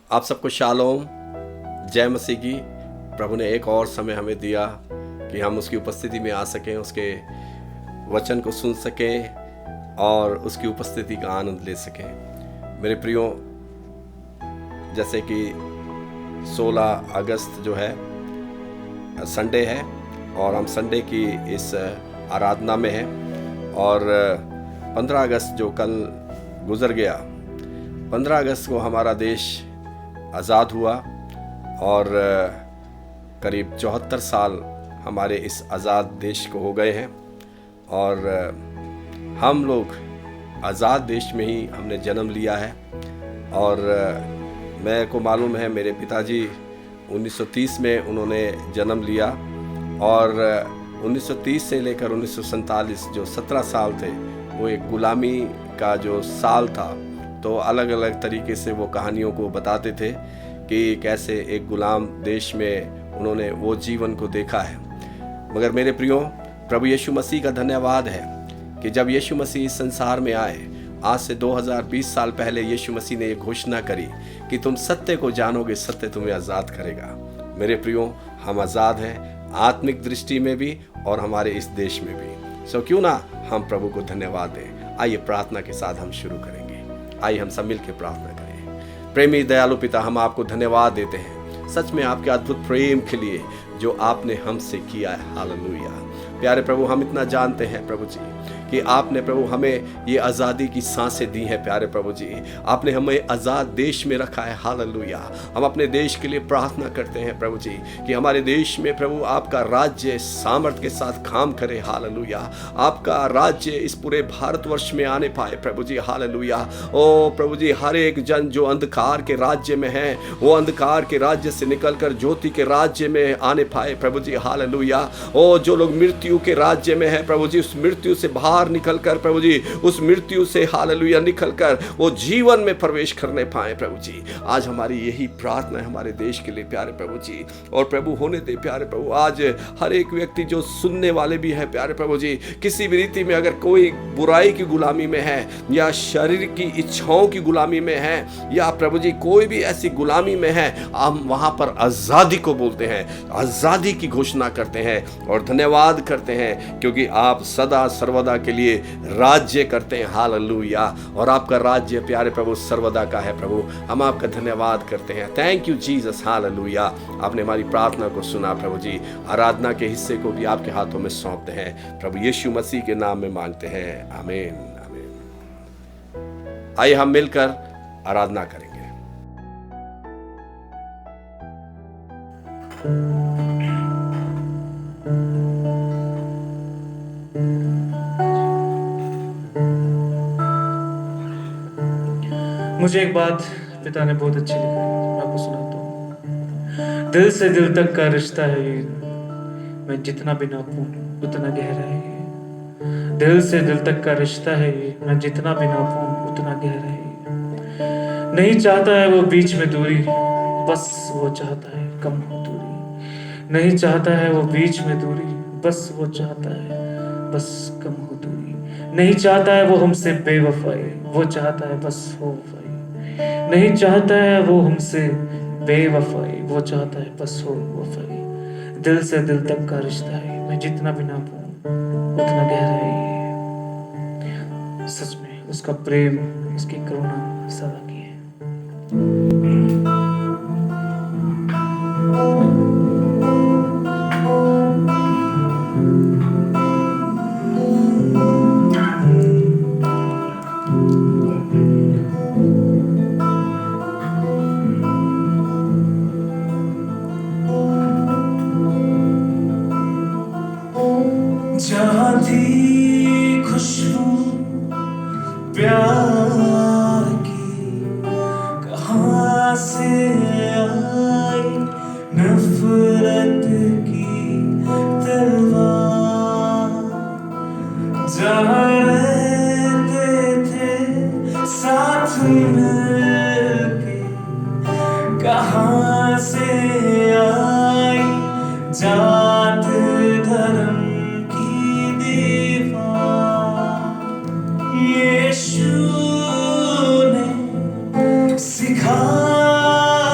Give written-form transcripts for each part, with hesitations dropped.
आप सबको शालोम, जय मसीह की। प्रभु ने एक और समय हमें दिया कि हम उसकी उपस्थिति में आ सकें, उसके वचन को सुन सकें और उसकी उपस्थिति का आनंद ले सकें। मेरे प्रियो, जैसे कि 16 अगस्त जो है संडे है और हम संडे की इस आराधना में हैं, और 15 अगस्त जो कल गुजर गया, 15 अगस्त को हमारा देश आज़ाद हुआ और करीब 74 साल हमारे इस आज़ाद देश को हो गए हैं। और हम लोग आज़ाद देश में ही हमने जन्म लिया है। और मेरे को मालूम है, मेरे पिताजी 1930 में उन्होंने जन्म लिया और 1930 से लेकर 1947 जो 17 साल थे वो एक गुलामी का जो साल था। तो अलग अलग तरीके से वो कहानियों को बताते थे कि कैसे एक गुलाम देश में उन्होंने वो जीवन को देखा है। मगर मेरे प्रियो, प्रभु यीशु मसीह का धन्यवाद है कि जब यीशु मसीह इस संसार में आए, आज से 2020 साल पहले यीशु मसीह ने ये घोषणा करी कि तुम सत्य को जानोगे, सत्य तुम्हें आज़ाद करेगा। मेरे प्रियो, हम आज़ाद हैं आत्मिक दृष्टि में भी और हमारे इस देश में भी। सो क्यों ना हम प्रभु को धन्यवाद दें। आइए प्रार्थना के साथ हम शुरू करेंगे। आइए हम सब मिल के प्रार्थना करें। प्रेमी दयालु पिता, हम आपको धन्यवाद देते हैं सच में आपके अद्भुत प्रेम के लिए जो आपने हमसे किया है। हालेलुया। प्यारे प्रभु, हम इतना जानते हैं प्रभु जी कि आपने प्रभु हमें ये आज़ादी की सांसें दी हैं। प्यारे प्रभु जी, आपने हमें आज़ाद देश में रखा है। हालेलुया। हम अपने देश के लिए प्रार्थना करते हैं प्रभु जी कि हमारे देश में प्रभु आपका राज्य सामर्थ्य के साथ काम करे। हालेलुया। आपका राज्य इस पूरे भारतवर्ष में आने पाए प्रभु जी। हालेलुया। ओ प्रभु जी, हर एक जन जो अंधकार के राज्य में है वो अंधकार के राज्य से निकलकर ज्योति के राज्य में आने पाए प्रभु जी। हालेलुया। ओ जो लोग मृत्यु के राज्य में है प्रभु जी, उस मृत्यु से बाहर निकलकर प्रभु जी, उस मृत्यु से हालेलुया निकलकर वो जीवन में प्रवेश करने पाए प्रभु जी। आज हमारी यही प्रार्थना है हमारे देश के लिए प्यारे प्रभु जी। और प्रभु होने दे प्यारे प्रभु, आज हर एक व्यक्ति जो सुनने वाले भी है प्यारे प्रभु जी, किसी भी रीति में अगर कोई बुराई की गुलामी में है या शरीर की इच्छाओं की गुलामी में है या प्रभु जी कोई भी ऐसी गुलामी में है, हम वहां पर आजादी को बोलते हैं, आजादी की घोषणा करते हैं और धन्यवाद करते हैं क्योंकि आप सदा सर्वदा के लिए राज्य करते हैं। हालेलुया। और आपका राज्य प्यारे प्रभु सर्वदा का है प्रभु। हम आपका धन्यवाद करते हैं। Thank you Jesus. हालेलुया। आपने हमारी प्रार्थना को सुना प्रभु जी। आराधना के हिस्से को भी आपके हाथों में सौंपते हैं प्रभु यीशु मसीह के नाम में मांगते हैं। आमीन, आमीन। आइए हम मिलकर आराधना करेंगे। मुझे एक बात पिता ने बहुत अच्छी लिखी, मैं आपको सुनाता हूँ। दिल से दिल तक का रिश्ता है ये, मैं जितना भी नापूं उतना गहरा है ये। दिल से दिल तक का रिश्ता है ये, मैं जितना भी नापूं उतना गहरा है ये। नहीं चाहता है वो बीच में दूरी, बस वो चाहता है कम हो दूरी। नहीं चाहता है वो बीच में दूरी, बस वो चाहता है बस कम हो दूरी। नहीं चाहता है वो हमसे बेवफाई, वो चाहता है बस हो वफाई। नहीं चाहता है वो हमसे बेवफाई, वो चाहता है बस हो वफाई। दिल से दिल तक का रिश्ता है, मैं जितना भी नापूं उतना गहरा है ये। सच में उसका प्रेम, उसकी करुणा सदा की है। जहाँ थी खुशबू प्यार की, कहाँ से आई नफरत की तलवार। जहाँ रहते थे साथ मिलके, कहाँ से आई जात धर्म की दीवार। यीशु ने सिखाया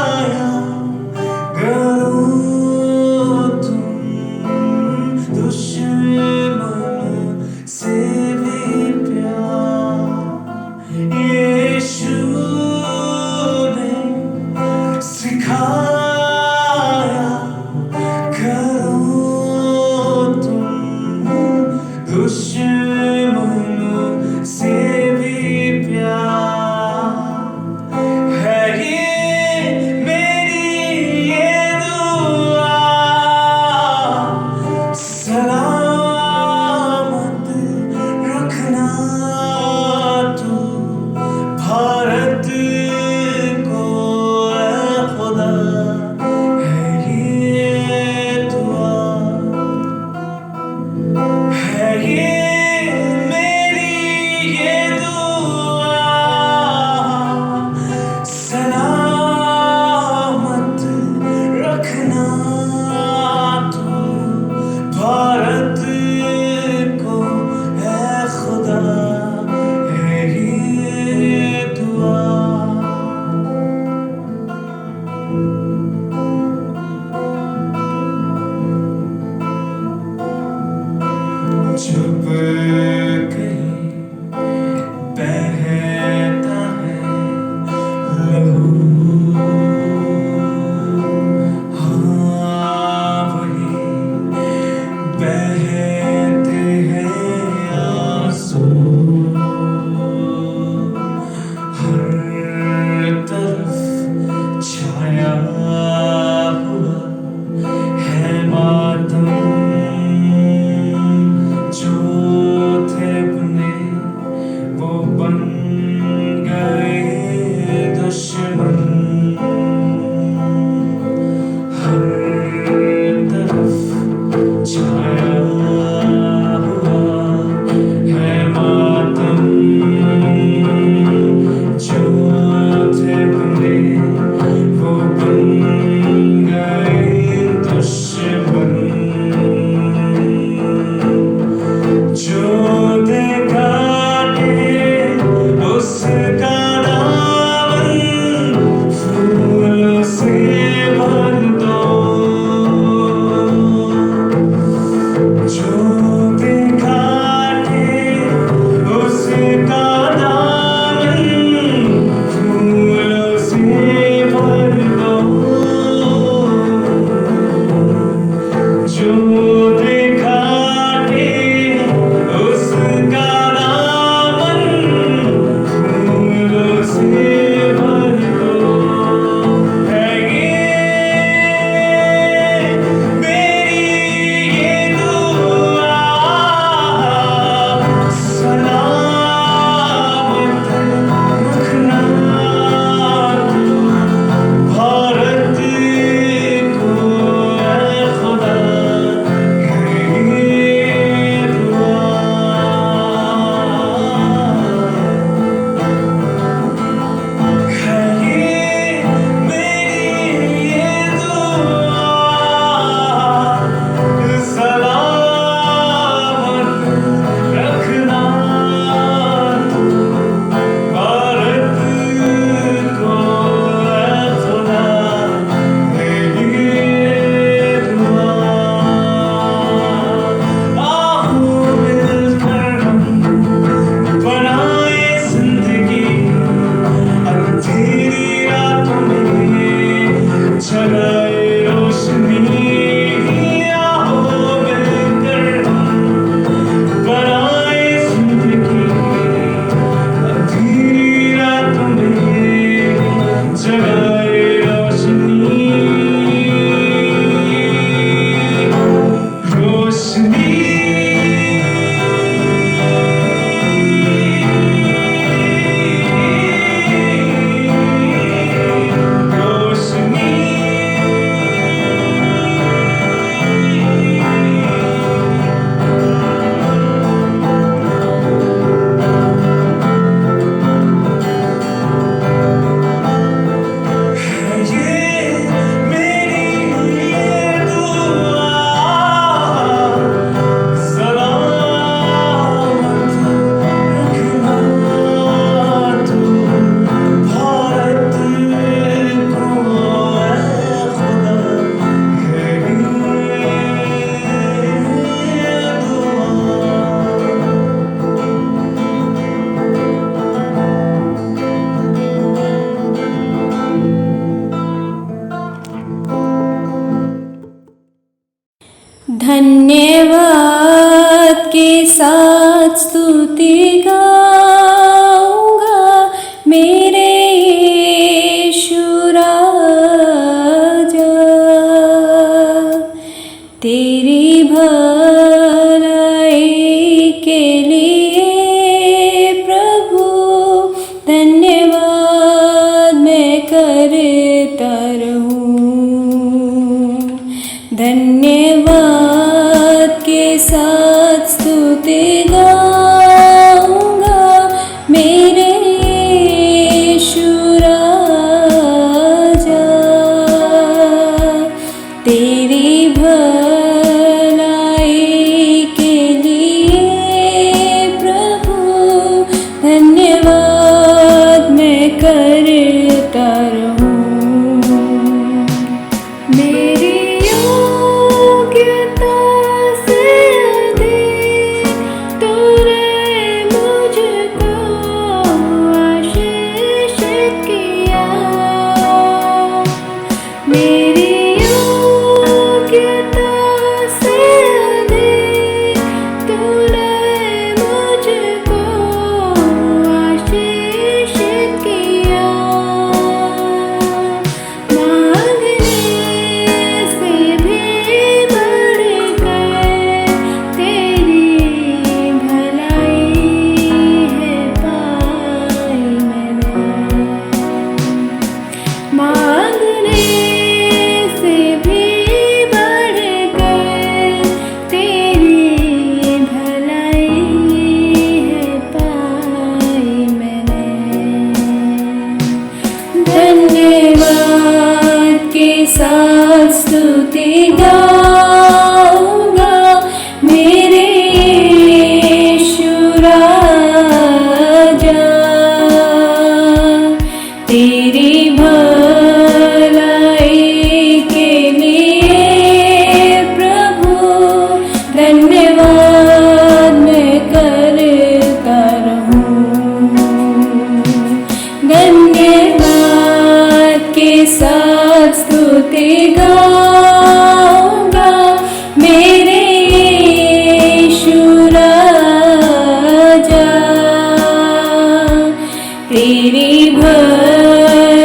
तेरी भलाई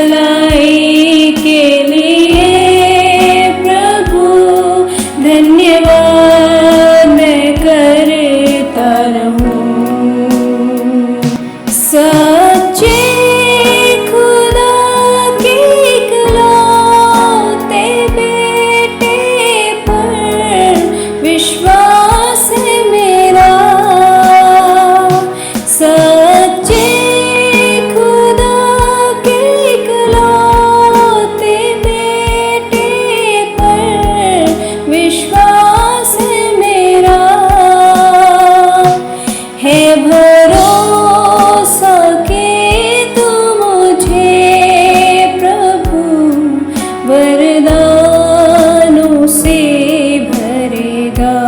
के लिए प्रभु धन्यवाद मैं करता रहूं। सच्चे खुदा के इकलौते बेटे पर विश्वास है मेरा। सच्चे खुदा के इकलौते बेटे पर विश्वास है मेरा। है भरोसा कि तू मुझे प्रभु वरदानों से भरेगा।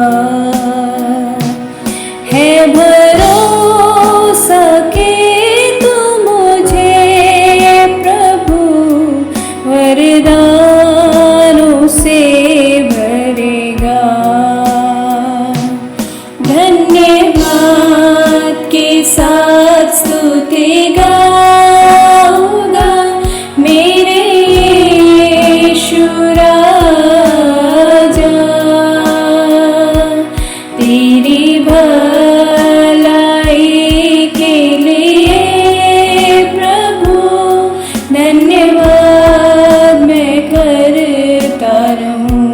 है भरोसा कि तू मुझे प्रभु वरदानों से भरेगा। धन्यवाद के साथ स्तुति गाऊंगा मेरे यीशु राजा। तेरी भलाई के लिए प्रभु धन्यवाद मैं करता रहूं।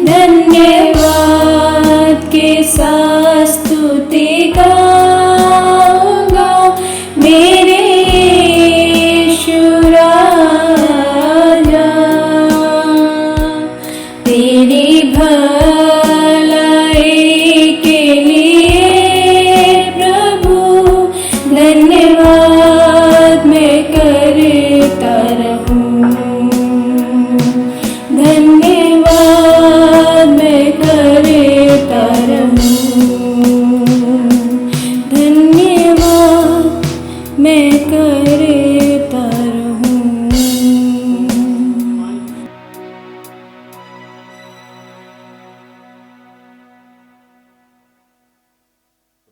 धन्यवाद के साथ स्तुति गाऊंगा मेरे यीशु राजा। तेरी भलाई के लिए प्रभु धन्यवाद मैं करता रहूं। धन्यवाद मैं करता रहूं। धन्यवाद मैं करता रहूं।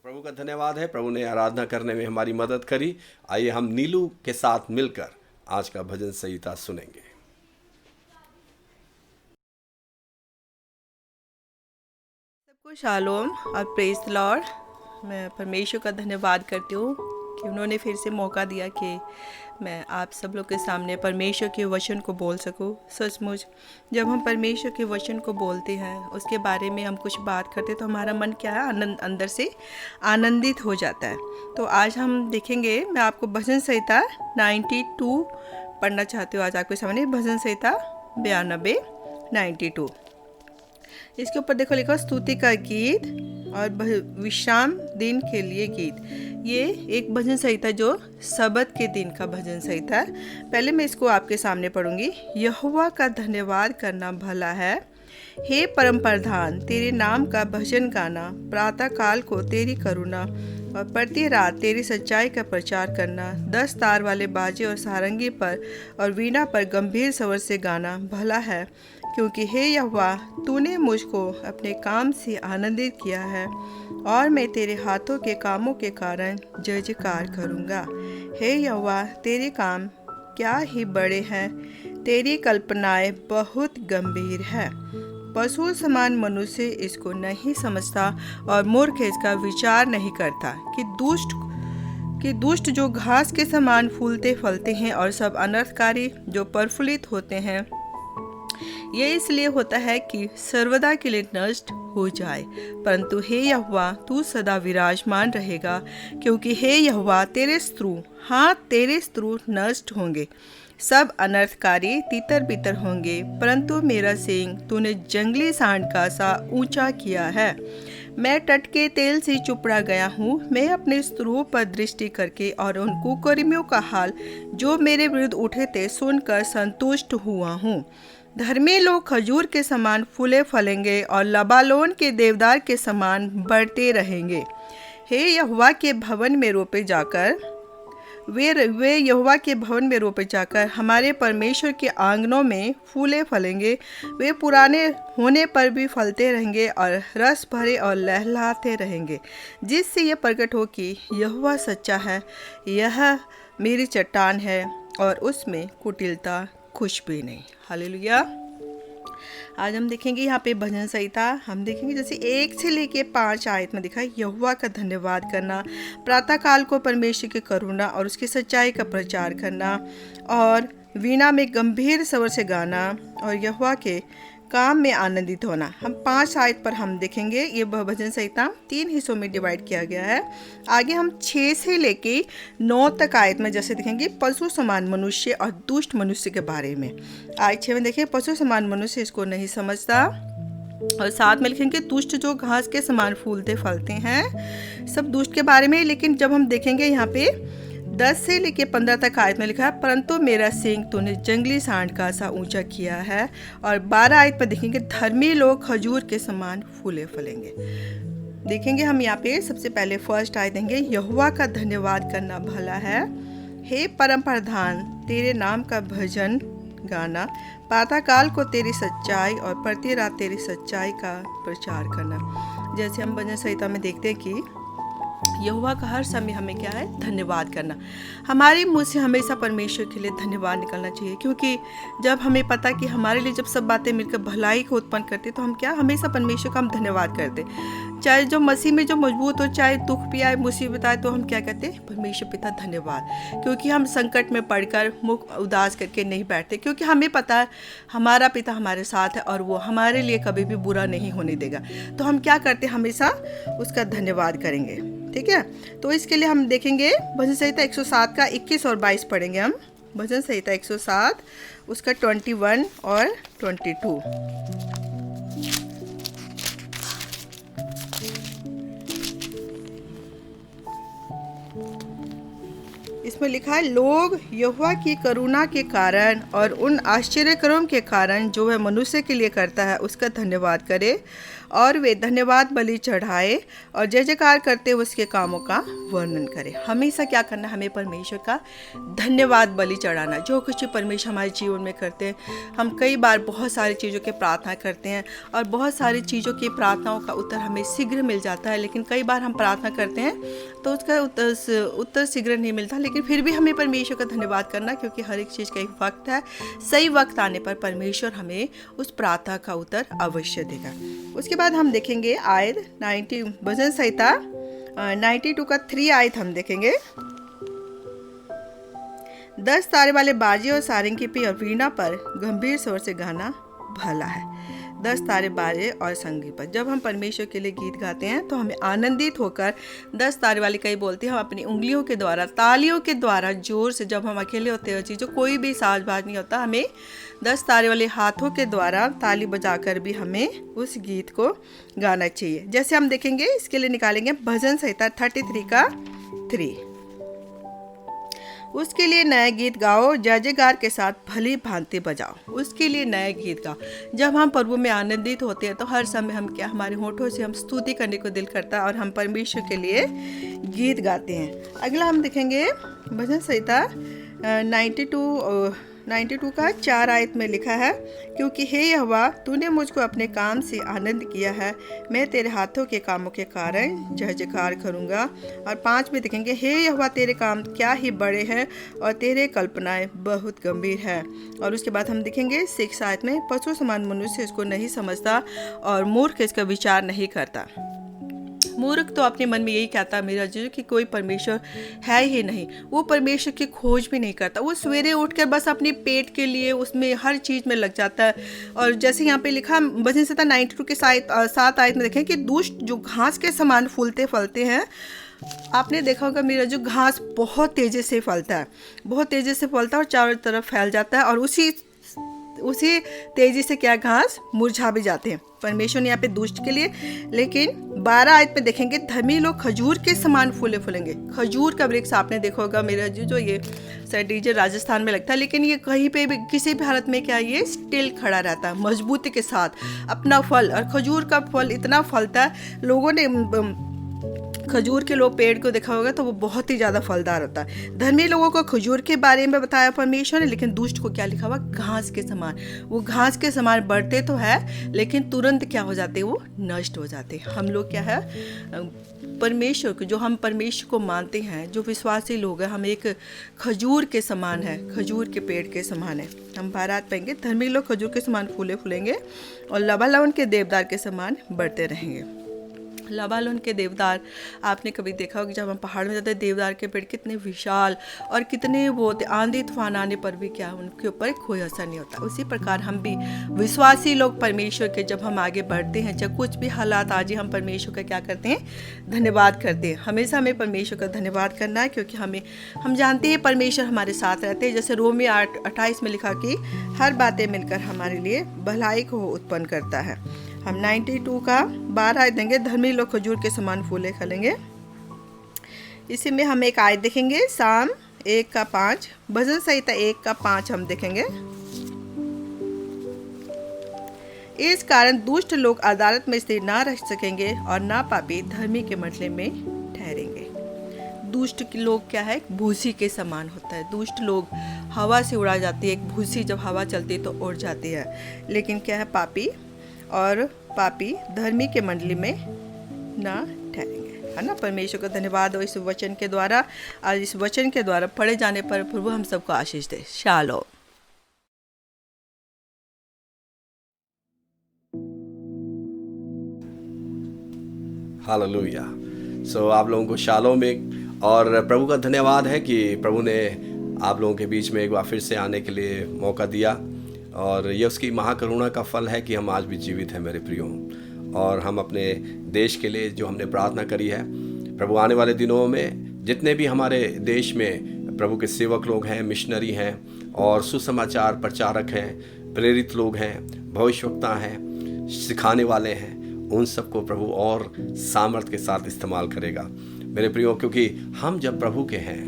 प्रभु का धन्यवाद है, प्रभु ने आराधना करने में हमारी मदद करी। आइए हम नीलू के साथ मिलकर आज का भजन संहिता सुनेंगे। सबको शालोम और प्रेज द लॉर्ड। मैं परमेश्वर का धन्यवाद करती हूँ कि उन्होंने फिर से मौका दिया कि मैं आप सब लोग के सामने परमेश्वर के वचन को बोल सकूं। सचमुच जब हम परमेश्वर के वचन को बोलते हैं, उसके बारे में हम कुछ बात करते हैं, तो हमारा मन क्या है, आनंद अंदर से आनंदित हो जाता है। तो आज हम देखेंगे, मैं आपको भजन संहिता 92 पढ़ना चाहती हूँ आज आपके सामने। भजन संहिता 92 92 इसके ऊपर देखो लिखा स्तुति का गीत और विश्राम दिन के लिए गीत। ये एक भजन संहिता जो सबत के दिन का भजन संहिता है। पहले मैं इसको आपके सामने पढ़ूंगी। यहोवा का धन्यवाद करना भला है, हे परम प्रधान तेरे नाम का भजन गाना। प्रातः काल को तेरी करुणा और प्रति रात तेरी सच्चाई का प्रचार करना। 10 तार वाले बाजे और सारंगी पर और वीणा पर गंभीर स्वर से गाना भला है, क्योंकि हे यहोवा तूने मुझको अपने काम से आनंदित किया है और मैं तेरे हाथों के कामों के कारण जय जयकार करूँगा। हे यहोवा तेरे काम क्या ही बड़े हैं, तेरी कल्पनाएं बहुत गंभीर है। पशु समान मनुष्य इसको नहीं समझता और मूर्ख इसका विचार नहीं करता कि दुष्ट जो घास के समान फूलते फलते हैं और सब अनर्थकारी जो प्रफुल्लित होते हैं, ये इसलिए होता है कि सर्वदा के लिए नष्ट हो जाए। परंतु हे यहोवा तू सदा विराजमान रहेगा, क्योंकि हे यहोवा तेरे शत्रु नष्ट होंगे, सब अनर्थकारी तितर बितर होंगे। परंतु मेरा सींग तूने जंगली सांड का सा ऊंचा किया है। मैं तट के तेल से चुपड़ा गया हूँ। मैं अपने शत्रुओं पर दृष्टि करके और उन कुकर्मियों का हाल जो मेरे विरुद्ध उठे थे सुनकर संतुष्ट हुआ हूँ। धर्मी लोग खजूर के समान फूले फलेंगे और लबालोन के देवदार के समान बढ़ते रहेंगे। हे यहोवा के भवन में रोपे जाकर वे यहोवा के भवन में रोपे जाकर हमारे परमेश्वर के आंगनों में फूले फलेंगे। वे पुराने होने पर भी फलते रहेंगे और रस भरे और लहलहाते रहेंगे, जिससे यह प्रकट हो कि यहोवा सच्चा है। यह मेरी चट्टान है और उसमें कुटिलता कुछ भी नहीं। हालेलुया। आज हम देखेंगे यहाँ पे भजन संहिता, हम देखेंगे जैसे 1 से लेके 5 आयत में दिखा यहोवा का धन्यवाद करना, प्रातःकाल को परमेश्वर की करुणा और उसकी सच्चाई का प्रचार करना, और वीणा में गंभीर स्वर से गाना, और यहोवा के काम में आनंदित होना। हम 5 आयत पर हम देखेंगे। ये भजन संहिता 3 हिस्सों में डिवाइड किया गया है। आगे हम 6 से लेके 9 तक आयत में जैसे देखेंगे पशु समान मनुष्य और दुष्ट मनुष्य के बारे में। आयत 6 में देखें पशु समान मनुष्य इसको नहीं समझता, और साथ में लिखेंगे दुष्ट जो घास के समान फूलते फलते हैं, सब दुष्ट के बारे में। लेकिन जब हम देखेंगे यहाँ पे 10 से लेके 15 तक आयत में लिखा है परंतु मेरा सींग तूने जंगली सांड का सा ऊंचा किया है, और 12 आयत पर देखेंगे धर्मी लोग खजूर के समान फूले फलेंगे। देखेंगे हम यहाँ पे सबसे पहले फर्स्ट आयत देंगे यहोवा का धन्यवाद करना भला है। हे परम प्रधान तेरे नाम का भजन गाना, प्रातःकाल को तेरी सच्चाई और प्रति रात तेरी सच्चाई का प्रचार करना। जैसे हम भजन संहिता में देखते हैं कि यहोवा का हर समय हमें क्या है धन्यवाद करना। हमारे मुंह से हमेशा परमेश्वर के लिए धन्यवाद निकलना चाहिए, क्योंकि जब हमें पता कि हमारे लिए जब सब बातें मिलकर भलाई को उत्पन्न करते तो हम क्या हमेशा परमेश्वर का हम धन्यवाद करते। चाहे जो मसीह में जो मजबूत हो, चाहे दुख भी आए मुसीबत आए, तो हम क्या कहते हैं परमेश्वर पिता धन्यवाद, क्योंकि हम संकट में पड़कर मुख उदास करके नहीं बैठते, क्योंकि हमें पता है हमारा पिता हमारे साथ है और वो हमारे लिए कभी भी बुरा नहीं होने देगा। तो हम क्या करते हमेशा उसका धन्यवाद करेंगे। ठीक है, तो इसके लिए हम देखेंगे भजन संहिता 107 का 21 और 22 पढ़ेंगे हम। भजन संहिता 107 उसका 21 और 22। इसमें लिखा है लोग यहोवा की करुणा के कारण और उन आश्चर्यकर्मों के कारण जो वह मनुष्य के लिए करता है उसका धन्यवाद करे, और वे धन्यवाद बलि चढ़ाए और जय जयकार करते हुए उसके कामों का वर्णन करें। हमेशा क्या करना, हमें परमेश्वर का धन्यवाद बलि चढ़ाना। जो कुछ परमेश्वर हमारे जीवन में करते हैं, हम कई बार बहुत सारी चीज़ों की प्रार्थना करते हैं और बहुत सारी चीज़ों की प्रार्थनाओं का उत्तर हमें शीघ्र मिल जाता है, लेकिन कई बार हम प्रार्थना करते हैं तो उसका उत्तर शीघ्र नहीं मिलता। लेकिन फिर भी हमें परमेश्वर का धन्यवाद करना, क्योंकि हर एक चीज़ का एक वक्त है। सही वक्त आने पर परमेश्वर हमें उस प्रार्थना का उत्तर अवश्य देगा। उसके बाद हम देखेंगे आयत 90 भजन संहिता 92 का 3 आयत हम देखेंगे। 10 तारे वाले बाजे और सारंगी पे और वीणा पर गंभीर स्वर से गाना भला है। 10 तारे बाजे और संगी पर जब हम परमेश्वर के लिए गीत गाते हैं तो हमें आनंदित होकर 10 तारे वाले कई बोलते हैं, हम अपनी उंगलियों के द्वारा तालियों के द्वारा जोर से, जब हम अकेले होते हैं चीज़ों कोई भी साजबाज नहीं होता, हमें 10 तारे वाले हाथों के द्वारा ताली बजाकर भी हमें उस गीत को गाना चाहिए। जैसे हम देखेंगे इसके लिए निकालेंगे भजन संहिता 33 का 3। उसके लिए नया गीत गाओ, जय जयकार के साथ भली भांति बजाओ। उसके लिए नया गीत गाओ। जब हम प्रभु में आनंदित होते हैं तो हर समय हम क्या, हमारे होठों से हम स्तुति करने को दिल करता है और हम परमेश्वर के लिए गीत गाते हैं। अगला हम देखेंगे भजन संहिता 92 का 4 आयत में लिखा है, क्योंकि हे यहोवा तूने मुझको अपने काम से आनंद किया है, मैं तेरे हाथों के कामों के कारण जय जयकार करूँगा। और 5 में देखेंगे हे यहोवा तेरे काम क्या ही बड़े हैं और तेरे कल्पनाएं बहुत गंभीर है। और उसके बाद हम देखेंगे 6 आयत में पशु समान मनुष्य इसको नहीं समझता और मूर्ख इसका विचार नहीं करता। मूर्ख तो अपने मन में यही कहता है मेरा जीव कि कोई परमेश्वर है ही नहीं, वो परमेश्वर की खोज भी नहीं करता। वो सवेरे उठकर बस अपने पेट के लिए उसमें हर चीज़ में लग जाता है। और जैसे यहाँ पे लिखा भजन संहिता 92 के 7 आयत में देखें कि दुष्ट जो घास के समान फूलते फलते हैं। आपने देखा होगा मेरा जो घास बहुत तेज़ी से फलता है, बहुत तेज़ी से फलता है और चारों तरफ फैल जाता है, और उसी तेज़ी से क्या घास मुरझा भी जाते हैं। परमेश्वर ने यहाँ पे दुष्ट के लिए, लेकिन 12 आयत में देखेंगे धर्मी लोग खजूर के समान फूले फूलेंगे। खजूर का वृक्ष आपने देखा होगा मेरा जो ये डीजे राजस्थान में लगता है, लेकिन ये कहीं पे भी किसी भी हालत में क्या, ये स्टिल खड़ा रहता है मजबूती के साथ अपना फल। और खजूर का फल इतना फलता है, लोगों ने खजूर के लोग पेड़ को देखा होगा तो वो बहुत ही ज़्यादा फलदार होता है। धर्मी लोगों को खजूर के बारे में बताया परमेश्वर ने, लेकिन दुष्ट को क्या लिखा हुआ? घास के समान। वो घास के समान बढ़ते तो है, लेकिन तुरंत क्या हो जाते? वो नष्ट हो जाते। हम लोग क्या है, परमेश्वर को, जो हम परमेश्वर को मानते हैं, जो विश्वासी लोग हैं, हम एक खजूर के समान है, खजूर के पेड़ के समान है। हम बारात पाएंगे, धर्मी लोग खजूर के समान फूले फूलेंगे और लबानोन के देवदार के समान बढ़ते रहेंगे। लबानोन के देवदार, आपने कभी देखा होगा जब हम पहाड़ में जाते हैं, देवदार के पेड़ कितने विशाल और कितने वो होते, आंधी तूफान आने पर भी क्या उनके ऊपर कोई असर नहीं होता। उसी प्रकार हम भी विश्वासी लोग परमेश्वर के, जब हम आगे बढ़ते हैं, जब कुछ भी हालात आ जाए, हम परमेश्वर का क्या करते हैं? धन्यवाद करते हैं। हमेशा हमें परमेश्वर का धन्यवाद करना है, क्योंकि हम जानते हैं परमेश्वर हमारे साथ रहते हैं। जैसे रोमी 8:28 में लिखा कि हर बातें मिलकर हमारे लिए भलाई को उत्पन्न करता है। हम 92 का 12 आयत देंगे, धर्मी लोग खजूर के समान फूले फलेंगे। इसी में हम एक आयत देखेंगे, साम 1 का 5, भजन संहिता 1 का 5 हम देखेंगे। इस कारण दुष्ट लोग अदालत में स्थिर ना रह सकेंगे और ना पापी धर्मी के मंडली में ठहरेंगे। दुष्ट के लोग क्या है? भूसी के समान होता है। दुष्ट लोग हवा से उड़ा जाती है, एक भूसी जब हवा चलती है तो उड़ जाती है। लेकिन क्या है? पापी धर्मी के मंडली में ना ठहरेंगे, है ना। परमेश्वर का धन्यवाद हो इस वचन के द्वारा। आज इस वचन के द्वारा पढ़े जाने पर प्रभु हम सबको आशीष दे। शालोम। हालेलुया। सो आप लोगों को शालोम एक, और प्रभु का धन्यवाद है कि प्रभु ने आप लोगों के बीच में एक बार फिर से आने के लिए मौका दिया, और ये उसकी महाकरुणा का फल है कि हम आज भी जीवित हैं मेरे प्रियो। और हम अपने देश के लिए जो हमने प्रार्थना करी है, प्रभु आने वाले दिनों में जितने भी हमारे देश में प्रभु के सेवक लोग हैं, मिशनरी हैं और सुसमाचार प्रचारक हैं, प्रेरित लोग हैं, भविष्यवक्ता हैं, सिखाने वाले हैं, उन सबको प्रभु और सामर्थ्य के साथ इस्तेमाल करेगा मेरे प्रियो। क्योंकि हम जब प्रभु के हैं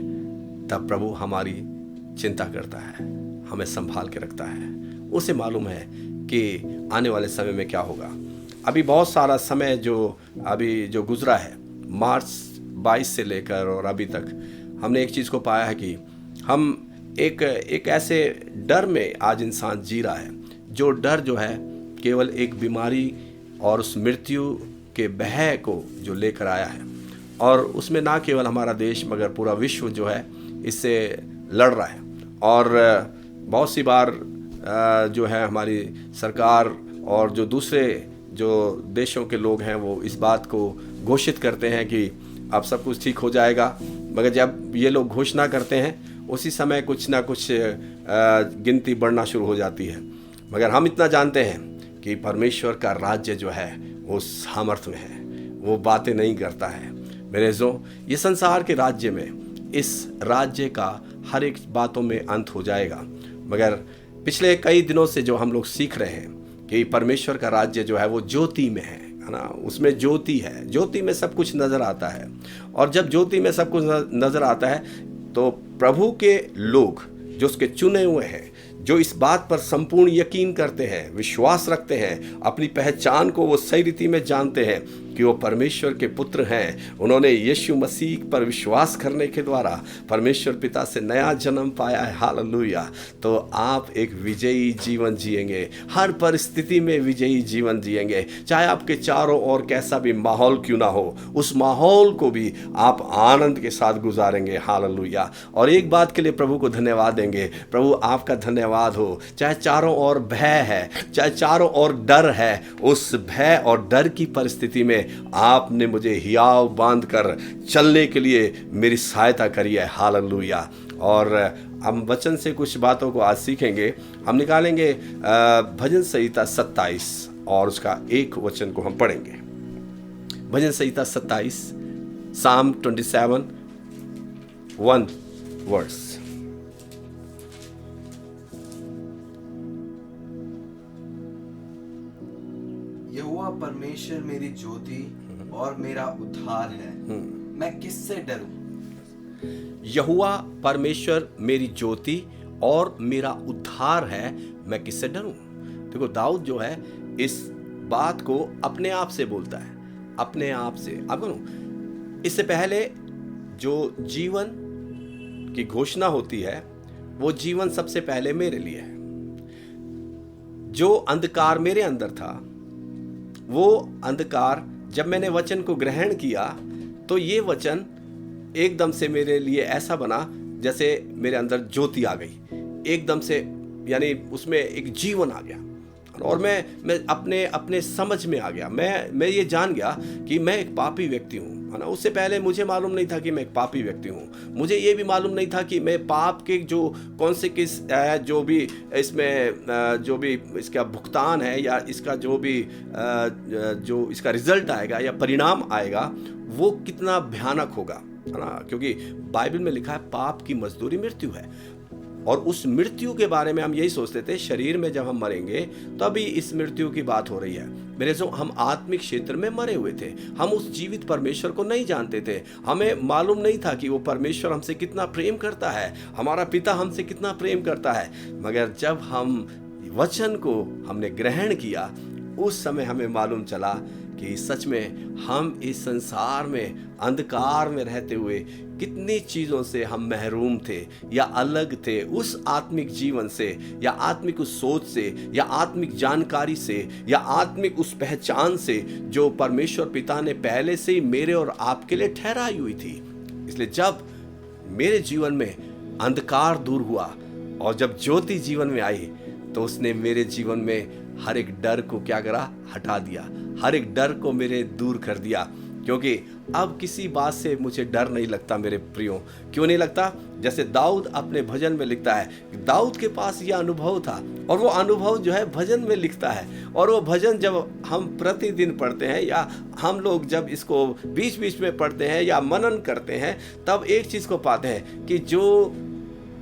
तब प्रभु हमारी चिंता करता है, हमें संभाल के रखता है। उसे मालूम है कि आने वाले समय में क्या होगा। अभी बहुत सारा समय जो गुजरा है, मार्च 22 से लेकर और अभी तक, हमने एक चीज़ को पाया है कि हम एक ऐसे डर में आज इंसान जी रहा है, जो डर जो है केवल एक बीमारी और उस मृत्यु के भय को जो लेकर आया है। और उसमें ना केवल हमारा देश मगर पूरा विश्व जो है इससे लड़ रहा है। और बहुत सी बार जो है हमारी सरकार और जो दूसरे जो देशों के लोग हैं वो इस बात को घोषित करते हैं कि अब सब कुछ ठीक हो जाएगा, मगर जब ये लोग घोषणा करते हैं उसी समय कुछ ना कुछ गिनती बढ़ना शुरू हो जाती है। मगर हम इतना जानते हैं कि परमेश्वर का राज्य जो है वो सामर्थ्य में है, वो बातें नहीं करता है मेरे जो। ये संसार के राज्य में, इस राज्य का हर एक बातों में अंत हो जाएगा। मगर पिछले कई दिनों से जो हम लोग सीख रहे हैं कि परमेश्वर का राज्य जो है वो ज्योति में है ना, उसमें ज्योति है, ज्योति में सब कुछ नज़र आता है। और जब ज्योति में सब कुछ नज़र आता है तो प्रभु के लोग जो उसके चुने हुए हैं, जो इस बात पर संपूर्ण यकीन करते हैं, विश्वास रखते हैं, अपनी पहचान को वो सही रीति में जानते हैं कि वो परमेश्वर के पुत्र हैं, उन्होंने यीशु मसीह पर विश्वास करने के द्वारा परमेश्वर पिता से नया जन्म पाया है। हालेलुया। तो आप एक विजयी जीवन जिएंगे, हर परिस्थिति में विजयी जीवन जिएंगे। चाहे आपके चारों ओर कैसा भी माहौल क्यों ना हो, उस माहौल को भी आप आनंद के साथ गुजारेंगे। हालेलुया। और एक बात के लिए प्रभु को धन्यवाद देंगे, प्रभु आपका धन्यवाद हो। चाहे चारों ओर भय है, चाहे चारों ओर डर है, उस भय और डर की परिस्थिति में आपने मुझे हियाव बांध कर चलने के लिए मेरी सहायता करी है। हालेलुया। और हम वचन से कुछ बातों को आज सीखेंगे। हम निकालेंगे भजन संहिता 27 और उसका एक वचन को हम पढ़ेंगे। भजन संहिता 27, साम 27, 1 वर्स। यहोवा परमेश्वर मेरी ज्योति और मेरा उद्धार है, मैं किससे डरूं? यहोवा परमेश्वर मेरी ज्योति और मेरा उद्धार है, मैं किससे डरूं? देखो, दाऊद जो है इस बात को अपने आप से बोलता है, अपने आप से। अब इससे पहले जो जीवन की घोषणा होती है वो जीवन सबसे पहले मेरे लिए है। जो अंधकार मेरे अंदर था वो अंधकार जब मैंने वचन को ग्रहण किया तो ये वचन एकदम से मेरे लिए ऐसा बना जैसे मेरे अंदर ज्योति आ गई एकदम से, यानी उसमें एक जीवन आ गया और मैं अपने समझ में आ गया। मैं ये जान गया कि मैं एक पापी व्यक्ति हूँ, है ना। उससे पहले मुझे मालूम नहीं था कि मैं एक पापी व्यक्ति हूँ। मुझे ये भी मालूम नहीं था कि मैं पाप के जो कौन से किस जो भी इसमें जो भी इसका भुगतान है या इसका जो भी जो इसका रिजल्ट आएगा या परिणाम आएगा वो कितना भयानक होगा, है ना। क्योंकि बाइबल में लिखा है पाप की मजदूरी मृत्यु है, और उस मृत्यु के बारे में हम यही सोचते थे शरीर में जब हम मरेंगे तभी इस मृत्यु की बात हो रही है। मेरे जो हम आत्मिक क्षेत्र में मरे हुए थे, हम उस जीवित परमेश्वर को नहीं जानते थे। हमें मालूम नहीं था कि वो परमेश्वर हमसे कितना प्रेम करता है, हमारा पिता हमसे कितना प्रेम करता है। मगर जब हम वचन को हमने ग्रहण किया उस समय हमें मालूम चला कि सच में हम इस संसार में अंधकार में रहते हुए कितनी चीज़ों से हम महरूम थे या अलग थे, उस आत्मिक जीवन से या आत्मिक उस सोच से या आत्मिक जानकारी से या आत्मिक उस पहचान से जो परमेश्वर पिता ने पहले से ही मेरे और आपके लिए ठहराई हुई थी। इसलिए जब मेरे जीवन में अंधकार दूर हुआ और जब ज्योति जीवन में आई तो उसने मेरे जीवन में हर एक डर को क्या करा, हटा दिया, हर एक डर को मेरे दूर कर दिया। क्योंकि अब किसी बात से मुझे डर नहीं लगता मेरे प्रियो। क्यों नहीं लगता? जैसे दाऊद अपने भजन में लिखता है, दाऊद के पास यह अनुभव था और वो अनुभव जो है भजन में लिखता है। और वो भजन जब हम प्रतिदिन पढ़ते हैं या हम लोग जब इसको बीच बीच में पढ़ते हैं या मनन करते हैं तब एक चीज़ को पाते हैं कि जो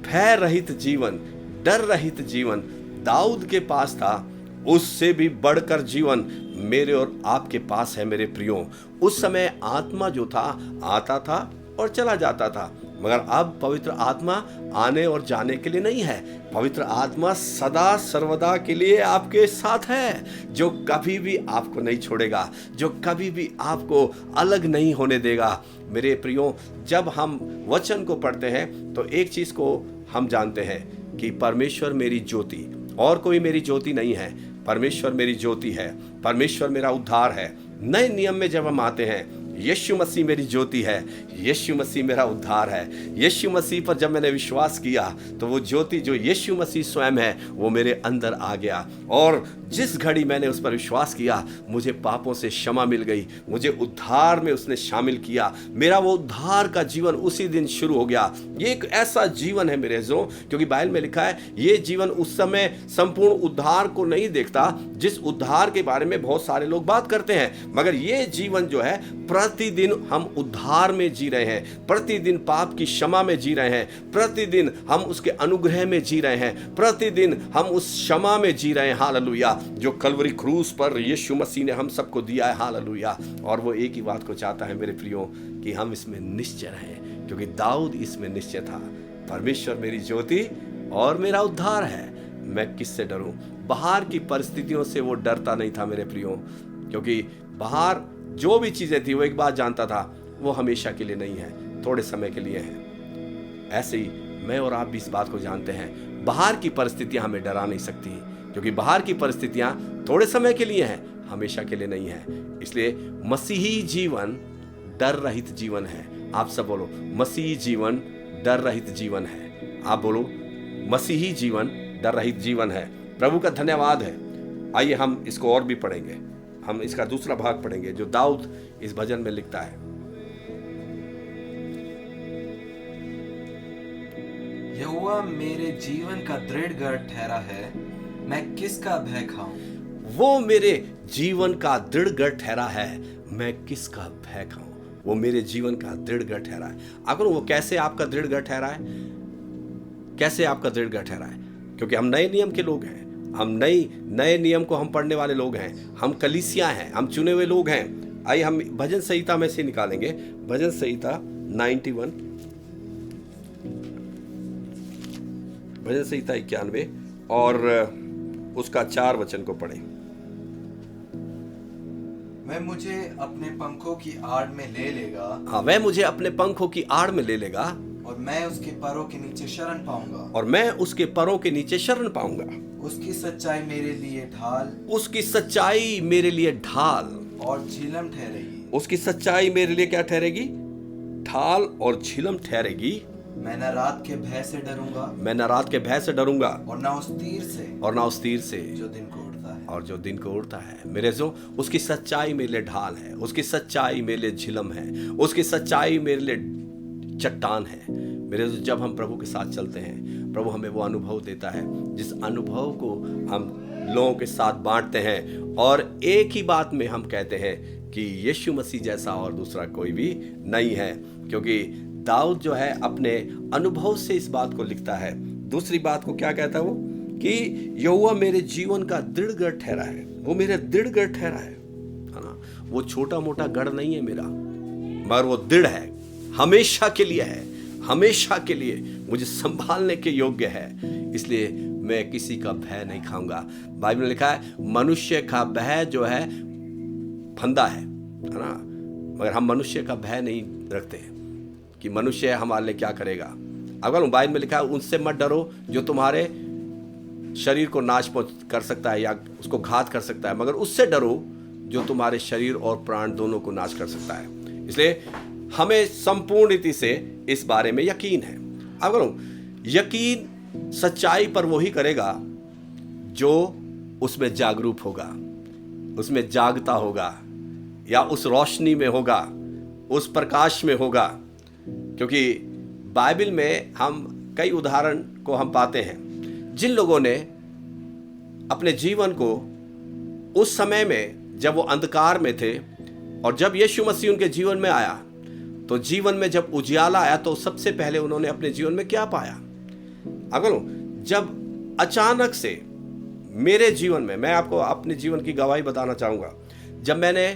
भय रहित जीवन, डर रहित जीवन दाऊद के पास था, उससे भी बढ़कर जीवन मेरे और आपके पास है मेरे प्रियो। उस समय आत्मा जो था आता था और चला जाता था, मगर अब पवित्र आत्मा आने और जाने के लिए नहीं है। पवित्र आत्मा सदा सर्वदा के लिए आपके साथ है, जो कभी भी आपको नहीं छोड़ेगा, जो कभी भी आपको अलग नहीं होने देगा। मेरे प्रियो, जब हम वचन को पढ़ते हैं तो एक चीज़ को हम जानते हैं कि परमेश्वर मेरी ज्योति, और कोई मेरी ज्योति नहीं है, परमेश्वर मेरी ज्योति है, परमेश्वर मेरा उद्धार है। नए नियम में जब हम आते हैं, यीशु मसीह मेरी ज्योति है, यीशु मसीह मेरा उद्धार है। यीशु मसीह पर जब मैंने विश्वास किया तो वो ज्योति जो यीशु मसीह स्वयं है वो मेरे अंदर आ गया, और जिस घड़ी मैंने उस पर विश्वास किया मुझे पापों से क्षमा मिल गई, मुझे उद्धार में उसने शामिल किया। मेरा वो उद्धार का जीवन उसी दिन शुरू हो गया। ये एक ऐसा जीवन है मेरे जो, क्योंकि बाइबल में लिखा है ये जीवन उस समय संपूर्ण उद्धार को नहीं देखता जिस उद्धार के बारे में बहुत सारे लोग बात करते हैं, मगर ये जीवन जो है प्रतिदिन हम उद्धार में जी रहे हैं, प्रतिदिन पाप की क्षमा में जी रहे हैं, प्रतिदिन हम उसके अनुग्रह में जी रहे हैं, प्रतिदिन हम उस क्षमा में जी रहे हैं। हालेलुया, जो कलवरी क्रूस पर यीशु मसीह ने हम सबको दिया है। हालेलुया। और वो एक ही बात को चाहता है मेरे प्रियो कि हम इसमें निश्चय रहें, क्योंकि दाऊद इसमें निश्चय था, परमेश्वर मेरी ज्योति और मेरा उद्धार है, मैं किससे डरूं। बाहर की परिस्थितियों से वो डरता नहीं था मेरे प्रियो, क्योंकि बाहर जो भी चीज़ें थी वो एक बात जानता था, वो हमेशा के लिए नहीं है, थोड़े समय के लिए है। ऐसे ही मैं और आप भी इस बात को जानते हैं, बाहर की परिस्थितियां हमें डरा नहीं सकती, क्योंकि बाहर की परिस्थितियां थोड़े समय के लिए हैं, हमेशा के लिए नहीं है। इसलिए मसीही जीवन डर रहित जीवन है। आप सब बोलो, मसीही जीवन डर रहित जीवन है। आप बोलो, मसीही जीवन डर रहित जीवन है। प्रभु का धन्यवाद है। आइए हम इसको और भी पढ़ेंगे, हम इसका दूसरा भाग पढ़ेंगे जो दाऊद इस भजन में लिखता है। यहोवा मेरे जीवन का दृढ़ गढ़ ठहरा है, मैं किसका भय खाऊं। वो मेरे जीवन का दृढ़ गढ़ ठहरा है, मैं किसका भय खाऊं। वो मेरे जीवन का दृढ़ गढ़ ठहरा है। अगर वो कैसे आपका दृढ़ गढ़ ठहरा है, कैसे आपका दृढ़ गढ़ ठहरा है? क्योंकि हम नए नियम के लोग हैं, हम नए नियम को हम पढ़ने वाले लोग हैं, हम कलीसिया हैं, हम चुने हुए लोग हैं। आइए हम भजन संहिता में से निकालेंगे, भजन संहिता 91, भजन संहिता 91 और उसका 4 वचन को पढ़ें। वह मुझे अपने पंखों की आड़ में ले लेगा हाँ, वह मुझे अपने पंखों की आड़ में ले लेगा और मैं उसके पैरों के नीचे शरण पाऊंगा। और मैं उसके पैरों के नीचे शरण पाऊंगा। उसकी सच्चाई मेरे लिए ढाल उसकी सच्चाई मेरे लिए ढाल और झिलम ठहरेगी। उसकी सच्चाई मेरे लिए क्या ठहरेगी? ढाल और झिलम ठहरेगी। मैं न रात के भय से डरूंगा मैं न रात के भय से डरूंगा और न उस तीर से और न उस तीर से जो दिन को उड़ता है। और जो दिन को उड़ता है। मेरे जो उसकी सच्चाई मेरे लिए ढाल है, उसकी सच्चाई मेरे लिए झिलम है, उसकी सच्चाई मेरे लिए चट्टान है। मेरे जो जब हम प्रभु के साथ चलते हैं, प्रभु हमें वो अनुभव देता है जिस अनुभव को हम लोगों के साथ बांटते हैं और एक ही बात में हम कहते हैं कि यीशु मसीह जैसा और दूसरा कोई भी नहीं है। क्योंकि दाऊद जो है अपने अनुभव से इस बात को लिखता है। दूसरी बात को क्या कहता है वो कि यहोवा मेरे जीवन का दृढ़ गढ़ ठहरा है। वो मेरा दृढ़ गढ़ ठहरा है ना। वो छोटा मोटा गढ़ नहीं है मेरा, मगर वो दृढ़ है, हमेशा के लिए है, हमेशा के लिए मुझे संभालने के योग्य है। इसलिए मैं किसी का भय नहीं खाऊंगा। बाइबल में लिखा है मनुष्य का भय जो है फंदा है ना, मगर हम मनुष्य का भय नहीं रखते कि मनुष्य हमारे लिए क्या करेगा। अगर बाइबल में लिखा है उनसे मत डरो जो तुम्हारे शरीर को नाश कर सकता है या उसको घात कर सकता है, मगर उससे डरो जो तुम्हारे शरीर और प्राण दोनों को नाश कर सकता है। इसलिए हमें संपूर्ण रीति से इस बारे में यकीन है। अगर यकीन सच्चाई पर वही करेगा जो उसमें जागरूक होगा, उसमें जागता होगा या उस रोशनी में होगा, उस प्रकाश में होगा। क्योंकि बाइबल में हम कई उदाहरण को हम पाते हैं जिन लोगों ने अपने जीवन को उस समय में जब वो अंधकार में थे और जब यीशु मसीह उनके जीवन में आया तो जीवन में जब उजियाला आया तो सबसे पहले उन्होंने अपने जीवन में क्या पाया। अगर जब अचानक से मेरे जीवन में, मैं आपको अपने जीवन की गवाही बताना चाहूँगा, जब मैंने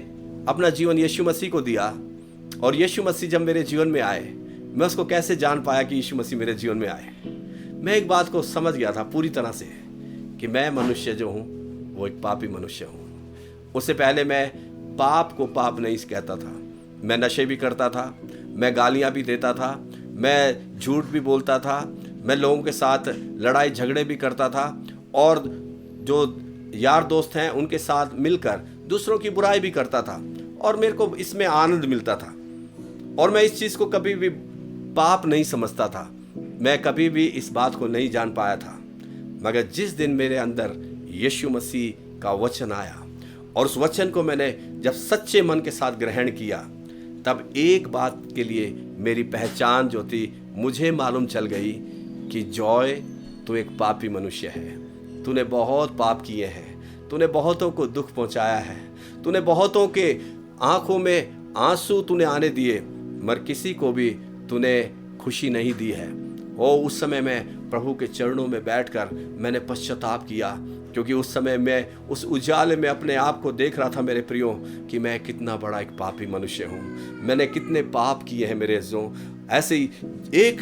अपना जीवन यीशु मसीह को दिया और यीशु मसीह जब मेरे जीवन में आए, मैं उसको कैसे जान पाया कि यीशु मसीह मेरे जीवन में आए। मैं एक बात को समझ गया था पूरी तरह से कि मैं मनुष्य जो हूँ वो एक पापी मनुष्य हूँ। उससे पहले मैं पाप को पाप नहीं कहता था। मैं नशे भी करता था, मैं गालियाँ भी देता था, मैं झूठ भी बोलता था, मैं लोगों के साथ लड़ाई झगड़े भी करता था और जो यार दोस्त हैं उनके साथ मिलकर दूसरों की बुराई भी करता था और मेरे को इसमें आनंद मिलता था और मैं इस चीज़ को कभी भी पाप नहीं समझता था। मैं कभी भी इस बात को नहीं जान पाया था। मगर जिस दिन मेरे अंदर यीशु मसीह का वचन आया और उस वचन को मैंने जब सच्चे मन के साथ ग्रहण किया, तब एक बात के लिए मेरी पहचान जो थी मुझे मालूम चल गई कि जॉय तू एक पापी मनुष्य है। तूने बहुत पाप किए हैं, तूने बहुतों को दुख पहुंचाया है, तूने बहुतों के आंखों में आंसू तूने आने दिए, मगर किसी को भी तूने खुशी नहीं दी है। उस समय मैं प्रभु के चरणों में बैठकर मैंने पश्चाताप किया, क्योंकि उस समय मैं उस उजाले में अपने आप को देख रहा था मेरे प्रियो कि मैं कितना बड़ा एक पापी मनुष्य हूँ, मैंने कितने पाप किए हैं मेरे जो। ऐसे ही एक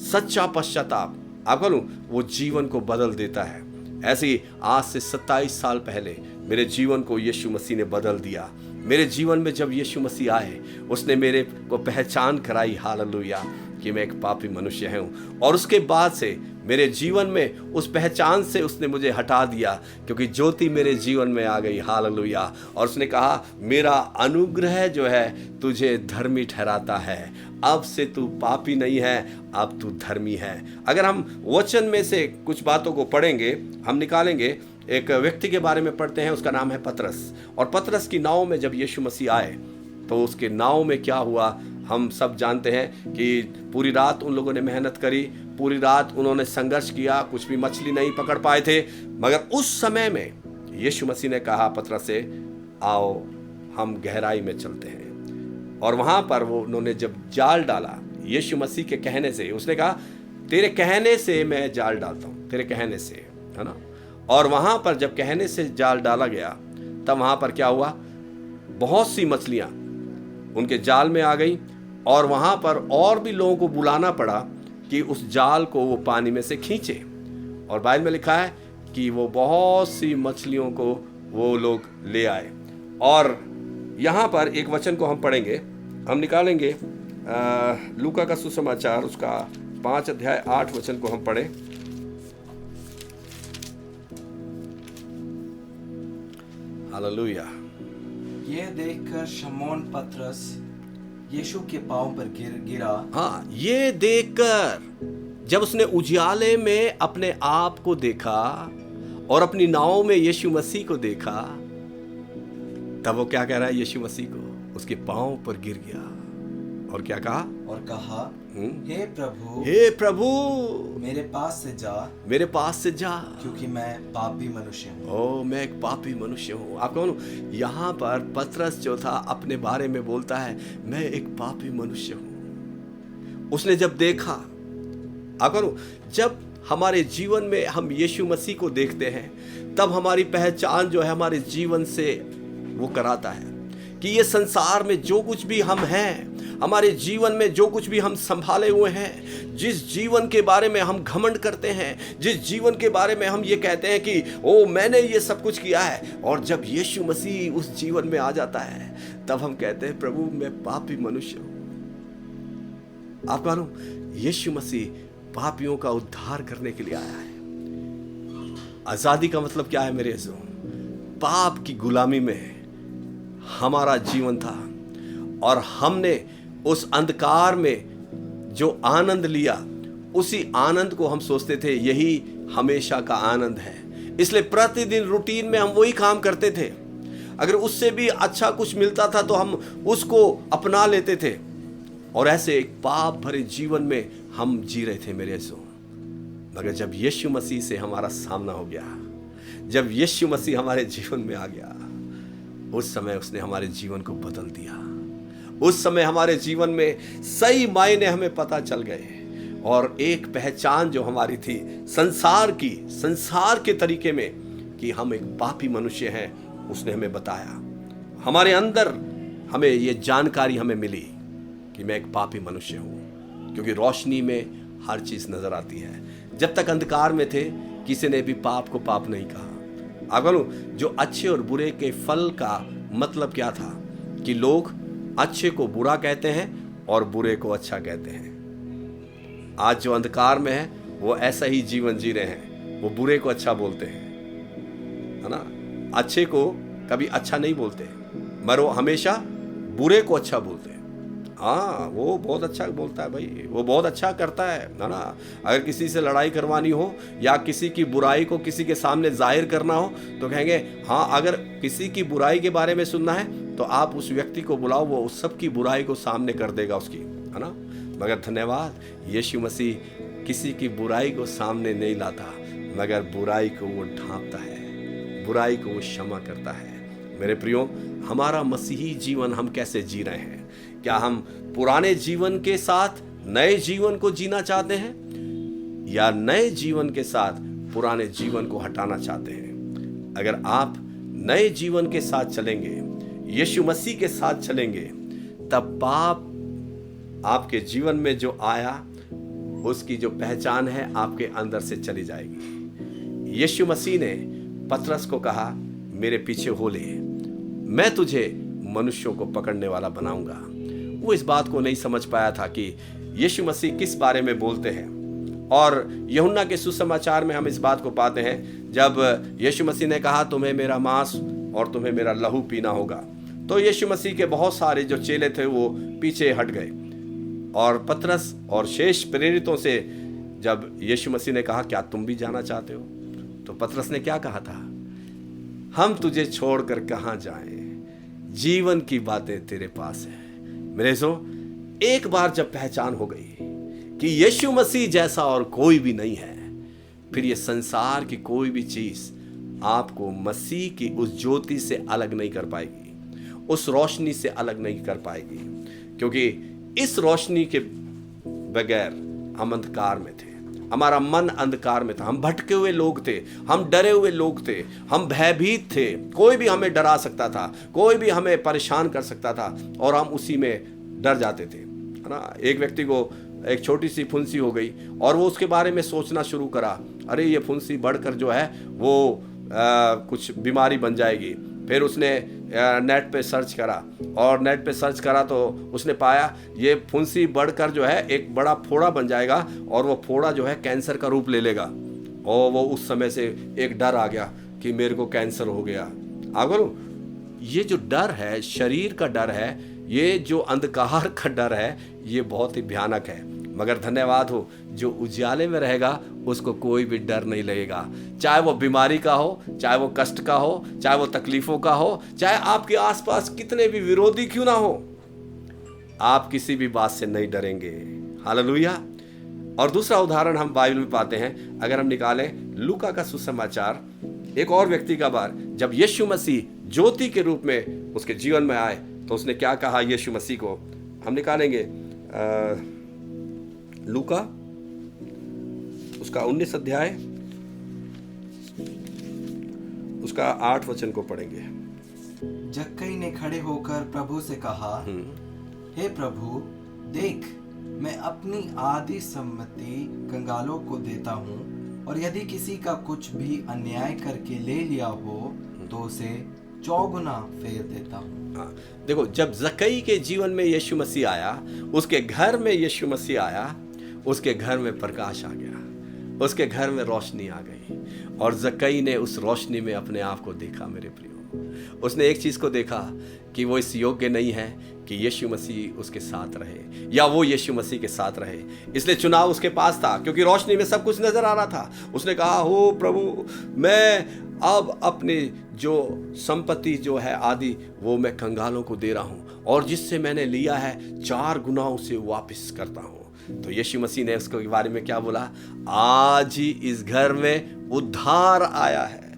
सच्चा पश्चाताप आप करूँ वो जीवन को बदल देता है। ऐसे ही आज से 27 साल पहले मेरे जीवन को यीशु मसीह ने बदल दिया। मेरे जीवन में जब यीशु मसीह आए उसने मेरे को पहचान कराई, हालेलुया, कि मैं एक पापी मनुष्य हूँ। और उसके बाद से मेरे जीवन में उस पहचान से उसने मुझे हटा दिया, क्योंकि ज्योति मेरे जीवन में आ गई, हालेलुया। और उसने कहा मेरा अनुग्रह जो है तुझे धर्मी ठहराता है, अब से तू पापी नहीं है, अब तू धर्मी है। अगर हम वचन में से कुछ बातों को पढ़ेंगे, हम निकालेंगे। एक व्यक्ति के बारे में पढ़ते हैं, उसका नाम है पतरस। और पतरस की नाव में जब यीशु मसीह आए तो उसके नाव में क्या हुआ हम सब जानते हैं कि पूरी रात उन लोगों ने मेहनत करी, पूरी रात उन्होंने संघर्ष किया, कुछ भी मछली नहीं पकड़ पाए थे। मगर उस समय में यीशु मसीह ने कहा पतरस से, आओ हम गहराई में चलते हैं। और वहाँ पर वो उन्होंने जब जाल डाला, यीशु मसीह के कहने से, उसने कहा तेरे कहने से मैं जाल डालता हूँ, तेरे कहने से, है ना। और वहाँ पर जब कहने से जाल डाला गया तब वहाँ पर क्या हुआ, बहुत सी मछलियाँ उनके जाल में आ गई और वहाँ पर और भी लोगों को बुलाना पड़ा कि उस जाल को वो पानी में से खींचे। और बाइबल में लिखा है कि वो बहुत सी मछलियों को वो लोग ले आए और यहाँ पर एक वचन को हम पढ़ेंगे, हम निकालेंगे लूका का सुसमाचार उसका 5 अध्याय 8 वचन को हम पढ़ें। हालेलुया। ये देखकर शमौन पतरस यीशु के पांव पर गिरा। हाँ, ये देखकर जब उसने उजियाले में अपने आप को देखा और अपनी नाव में यीशु मसीह को देखा, तब वो क्या कह रहा है यीशु मसीह को? उसके पांव पर गिर गया और क्या कहा? और कहा, हे प्रभु, हे प्रभु, मेरे पास से जा, मेरे पास से जा, क्योंकि मैं पापी मनुष्य हूँ। ओ, मैं एक पापी मनुष्य हूँ। आप कौन? यहाँ पर पतरस जो था अपने बारे में बोलता है, मैं एक पापी मनुष्य हूँ। उसने जब देखा, आप कौन? जब हमारे जीवन में हम यीशु मसीह को देखते हैं, तब हमारी पहचान जो है हमारे जीवन से वो कराता है कि ये संसार में जो कुछ भी हम हैं, हमारे जीवन में जो कुछ भी हम संभाले हुए हैं, जिस जीवन के बारे में हम घमंड करते हैं, जिस जीवन के बारे में हम ये कहते हैं कि ओ मैंने ये सब कुछ किया है, और जब यीशु मसीह उस जीवन में आ जाता है, तब हम कहते हैं प्रभु मैं पापी मनुष्य हूं। आप मानो यीशु मसीह पापियों का उद्धार करने के लिए आया है। आजादी का मतलब क्या है मेरे अज़ीज़ों? पाप की गुलामी में हमारा जीवन था और हमने उस अंधकार में जो आनंद लिया, उसी आनंद को हम सोचते थे यही हमेशा का आनंद है। इसलिए प्रतिदिन रूटीन में हम वही काम करते थे। अगर उससे भी अच्छा कुछ मिलता था तो हम उसको अपना लेते थे, और ऐसे एक पाप भरे जीवन में हम जी रहे थे मेरे अज़ीज़ों। मगर जब यीशु मसीह से हमारा सामना हो गया, जब यीशु मसीह हमारे जीवन में आ गया, उस समय उसने हमारे जीवन को बदल दिया। उस समय हमारे जीवन में सही मायने हमें पता चल गए, और एक पहचान जो हमारी थी संसार के तरीके में कि हम एक पापी मनुष्य हैं, उसने हमें बताया। हमारे अंदर हमें ये जानकारी हमें मिली कि मैं एक पापी मनुष्य हूँ, क्योंकि रोशनी में हर चीज़ नजर आती है। जब तक अंधकार में थे, किसी ने भी पाप को पाप नहीं कहा। अगर जो अच्छे और बुरे के फल का मतलब क्या था कि लोग अच्छे को बुरा कहते हैं और बुरे को अच्छा कहते हैं। आज जो अंधकार में है वो ऐसा ही जीवन जी रहे हैं, वो बुरे को अच्छा बोलते हैं, है ना? अच्छे को कभी अच्छा नहीं बोलते, मगर वो हमेशा बुरे को अच्छा बोलते हैं। हाँ, वो बहुत अच्छा बोलता है भाई, वो बहुत अच्छा करता है ना? अगर किसी से लड़ाई करवानी हो या किसी की बुराई को किसी के सामने जाहिर करना हो तो कहेंगे हाँ, अगर किसी की बुराई के बारे में सुनना है तो आप उस व्यक्ति को बुलाओ, वो उस सब की बुराई को सामने कर देगा उसकी, है ना? मगर धन्यवाद, यीशु मसीह किसी की बुराई को सामने नहीं लाता, मगर बुराई को वो ढांपता है, बुराई को वो क्षमा करता है। मेरे प्रियो, हमारा मसीही जीवन हम कैसे जी रहे हैं? क्या हम पुराने जीवन के साथ नए जीवन को जीना चाहते हैं, या नए जीवन के साथ पुराने जीवन को हटाना चाहते हैं? अगर आप नए जीवन के साथ चलेंगे, यीशु मसीह के साथ चलेंगे, तब पाप आपके जीवन में जो आया उसकी जो पहचान है आपके अंदर से चली जाएगी। यीशु मसीह ने पतरस को कहा, मेरे पीछे हो ले, मैं तुझे मनुष्यों को पकड़ने वाला बनाऊंगा। वो इस बात को नहीं समझ पाया था कि यीशु मसीह किस बारे में बोलते हैं। और यूहन्ना के सुसमाचार में हम इस बात को पाते हैं, जब यीशु मसीह ने कहा तुम्हें मेरा मांस और तुम्हें मेरा लहू पीना होगा, तो यीशु मसीह के बहुत सारे जो चेले थे वो पीछे हट गए, और पतरस और शेष प्रेरितों से जब यीशु मसीह ने कहा क्या तुम भी जाना चाहते हो, तो पतरस ने क्या कहा था? हम तुझे छोड़कर कहाँ जाएं, जीवन की बातें तेरे पास है। मेरे सो एक बार जब पहचान हो गई कि यीशु मसीह जैसा और कोई भी नहीं है, फिर ये संसार की कोई भी चीज आपको मसीह की उस ज्योति से अलग नहीं कर पाएगी, उस रोशनी से अलग नहीं कर पाएगी, क्योंकि इस रोशनी के बगैर हम अंधकार में थे, हमारा मन अंधकार में था, हम भटके हुए लोग थे, हम डरे हुए लोग थे, हम भयभीत थे। कोई भी हमें डरा सकता था, कोई भी हमें परेशान कर सकता था, और हम उसी में डर जाते थे, है ना? एक व्यक्ति को एक छोटी सी फुंसी हो गई और वो उसके बारे में सोचना शुरू करा, अरे ये फुंसी बढ़कर जो है वो कुछ बीमारी बन जाएगी, फिर उसने नेट पे सर्च करा, और नेट पे सर्च करा तो उसने पाया ये फुंसी बढ़कर जो है एक बड़ा फोड़ा बन जाएगा, और वो फोड़ा जो है कैंसर का रूप ले लेगा। और वो उस समय से एक डर आ गया कि मेरे को कैंसर हो गया। आगो, ये जो डर है, शरीर का डर है, ये जो अंधकार का डर है, ये बहुत ही भयानक है। मगर धन्यवाद हो, जो उजाले में रहेगा उसको कोई भी डर नहीं लगेगा। चाहे वो बीमारी का हो, चाहे वो कष्ट का हो, चाहे वो तकलीफों का हो, चाहे आपके आसपास कितने भी विरोधी क्यों ना हो, आप किसी भी बात से नहीं डरेंगे। हालेलुया। और दूसरा उदाहरण हम बाइबल में पाते हैं, अगर हम निकालें लूका का सुसमाचार, एक और व्यक्ति का बार, जब यीशु मसीह ज्योति के रूप में उसके जीवन में आए तो उसने क्या कहा यीशु मसीह को। हम निकालेंगे लूका उसका 19 अध्याय उसका 8 वचन को पढ़ेंगे। जक्कई ने खड़े होकर प्रभु से कहा, हे प्रभु, देख, मैं अपनी आधी सम्मति कंगालों को देता हूँ, और यदि किसी का कुछ भी अन्याय करके ले लिया हो तो उसे 4 गुना फेर देता हूँ। हाँ, देखो, जब जक्कई के जीवन में यीशु मसीह आया, उसके घर में यीशु मसीह आया, उसके घर में प्रकाश आ गया, उसके घर में रोशनी आ गई, और जक्कई ने उस रोशनी में अपने आप को देखा। मेरे प्रियो, उसने एक चीज को देखा कि वो इस योग्य नहीं है कि यीशु मसीह उसके साथ रहे या वो यीशु मसीह के साथ रहे, इसलिए चुनाव उसके पास था, क्योंकि रोशनी में सब कुछ नजर आ रहा था। उसने कहा, हो प्रभु, मैं अब अपनी जो संपत्ति जो है आदि, वो मैं कंगालों को दे रहा हूँ, और जिससे मैंने लिया है 4 गुना उसे वापस करता हूँ। तो यीशु मसीह ने उसके बारे में क्या बोला? आज ही इस घर में उद्धार आया है,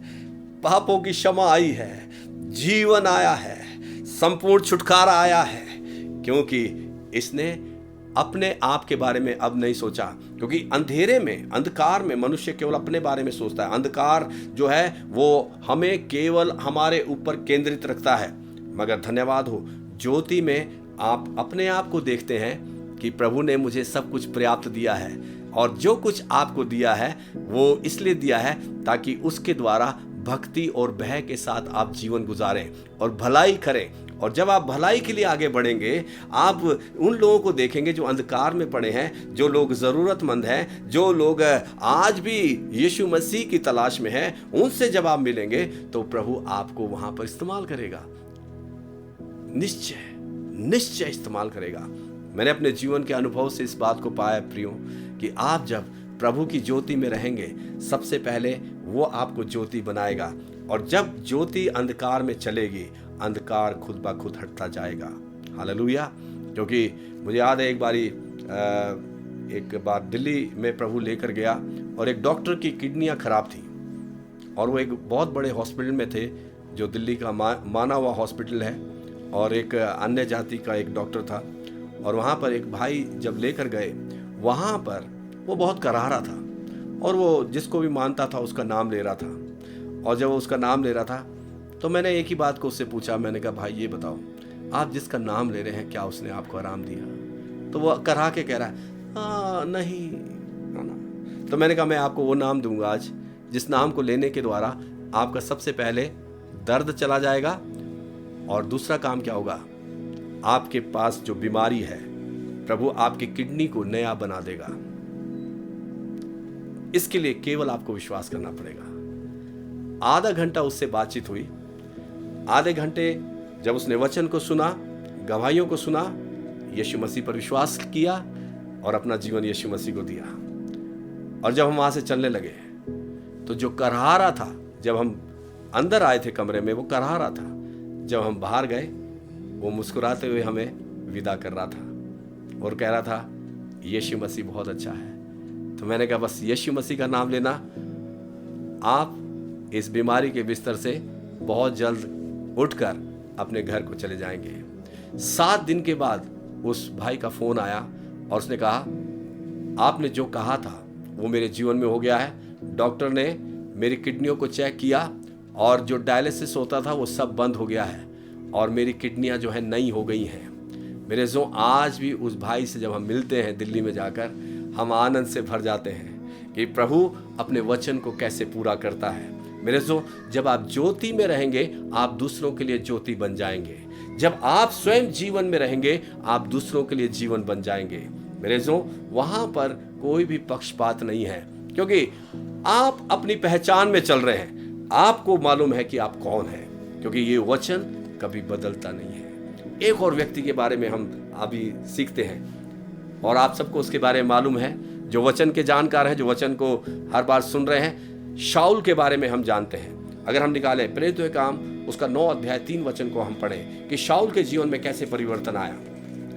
पापों की क्षमा आई है, जीवन आया है, संपूर्ण छुटकारा आया है, क्योंकि इसने अपने आप के बारे में अब नहीं सोचा। क्योंकि अंधेरे में, अंधकार में मनुष्य केवल अपने बारे में सोचता है। अंधकार जो है वो हमें केवल हमारे ऊपर केंद्रित रखता है। मगर धन्यवाद हो, ज्योति में आप अपने आप को देखते हैं कि प्रभु ने मुझे सब कुछ पर्याप्त दिया है, और जो कुछ आपको दिया है वो इसलिए दिया है ताकि उसके द्वारा भक्ति और भय के साथ आप जीवन गुजारें और भलाई करें। और जब आप भलाई के लिए आगे बढ़ेंगे, आप उन लोगों को देखेंगे जो अंधकार में पड़े हैं, जो लोग ज़रूरतमंद हैं, जो लोग आज भी यीशु मसीह की तलाश में हैं, उनसे जब आप मिलेंगे तो प्रभु आपको वहाँ पर इस्तेमाल करेगा, निश्चय इस्तेमाल करेगा। मैंने अपने जीवन के अनुभव से इस बात को पाया प्रियो, कि आप जब प्रभु की ज्योति में रहेंगे, सबसे पहले वो आपको ज्योति बनाएगा, और जब ज्योति अंधकार में चलेगी, अंधकार खुद ब खुद हटता जाएगा। हालेलुया। क्योंकि मुझे याद है एक बार दिल्ली में प्रभु लेकर गया, और एक डॉक्टर की किडनियां खराब थी, और वो एक बहुत बड़े हॉस्पिटल में थे, जो दिल्ली का माना हुआ हॉस्पिटल है, और एक अन्य जाति का एक डॉक्टर था। और वहाँ पर एक भाई जब लेकर गए, वहाँ पर वो बहुत करारा था, और वो जिसको भी मानता था उसका नाम ले रहा था। और जब वो उसका नाम ले रहा था तो मैंने एक ही बात को उससे पूछा, मैंने कहा, भाई ये बताओ, आप जिसका नाम ले रहे हैं, क्या उसने आपको आराम दिया? तो वो करा के कह रहा है, हाँ नहीं, ना। तो मैंने कहा, मैं आपको वो नाम दूंगा आज, जिस नाम को लेने के द्वारा आपका सबसे पहले दर्द चला जाएगा, और दूसरा काम क्या होगा, आपके पास जो बीमारी है, प्रभु आपकी किडनी को नया बना देगा। इसके लिए केवल आपको विश्वास करना पड़ेगा। आधा घंटा उससे बातचीत हुई। आधे घंटे जब उसने वचन को सुना, गवाहियों को सुना, यीशु मसीह पर विश्वास किया, और अपना जीवन यीशु मसीह को दिया। और जब हम वहां से चलने लगे तो जो करहा रहा था, जब हम अंदर आए थे कमरे में, वो करहा रहा था। जब हम बाहर गए, वो मुस्कुराते हुए हमें विदा कर रहा था और कह रहा था, यीशु मसीह बहुत अच्छा है। तो मैंने कहा, बस यीशु मसीह का नाम लेना, आप इस बीमारी के बिस्तर से बहुत जल्द उठकर अपने घर को चले जाएंगे। 7 दिन के बाद उस भाई का फोन आया, और उसने कहा, आपने जो कहा था वो मेरे जीवन में हो गया है। डॉक्टर ने मेरी किडनियों को चेक किया, और जो डायलिसिस होता था वो सब बंद हो गया है, और मेरी किडनियां जो है नई हो गई हैं। मेरे जो आज भी उस भाई से जब हम मिलते हैं दिल्ली में जाकर, हम आनंद से भर जाते हैं कि प्रभु अपने वचन को कैसे पूरा करता है। मेरे जो जब आप ज्योति में रहेंगे आप दूसरों के लिए ज्योति बन जाएंगे। जब आप स्वयं जीवन में रहेंगे आप दूसरों के लिए जीवन बन जाएंगे। मेरे जो वहां पर कोई भी पक्षपात नहीं है, क्योंकि आप अपनी पहचान में चल रहे हैं। आपको मालूम है कि आप कौन हैं, क्योंकि ये वचन कभी बदलता नहीं है। एक और व्यक्ति के बारे में हम अभी सीखते हैं और आप सबको उसके बारे में मालूम है, जो वचन के जानकार हैं, जो वचन को हर बार सुन रहे हैं। शाऊल के बारे में हम जानते हैं। अगर हम निकालें प्रेरितों के काम उसका 9 अध्याय 3 वचन को हम पढ़ें कि शाऊल के जीवन में कैसे परिवर्तन आया।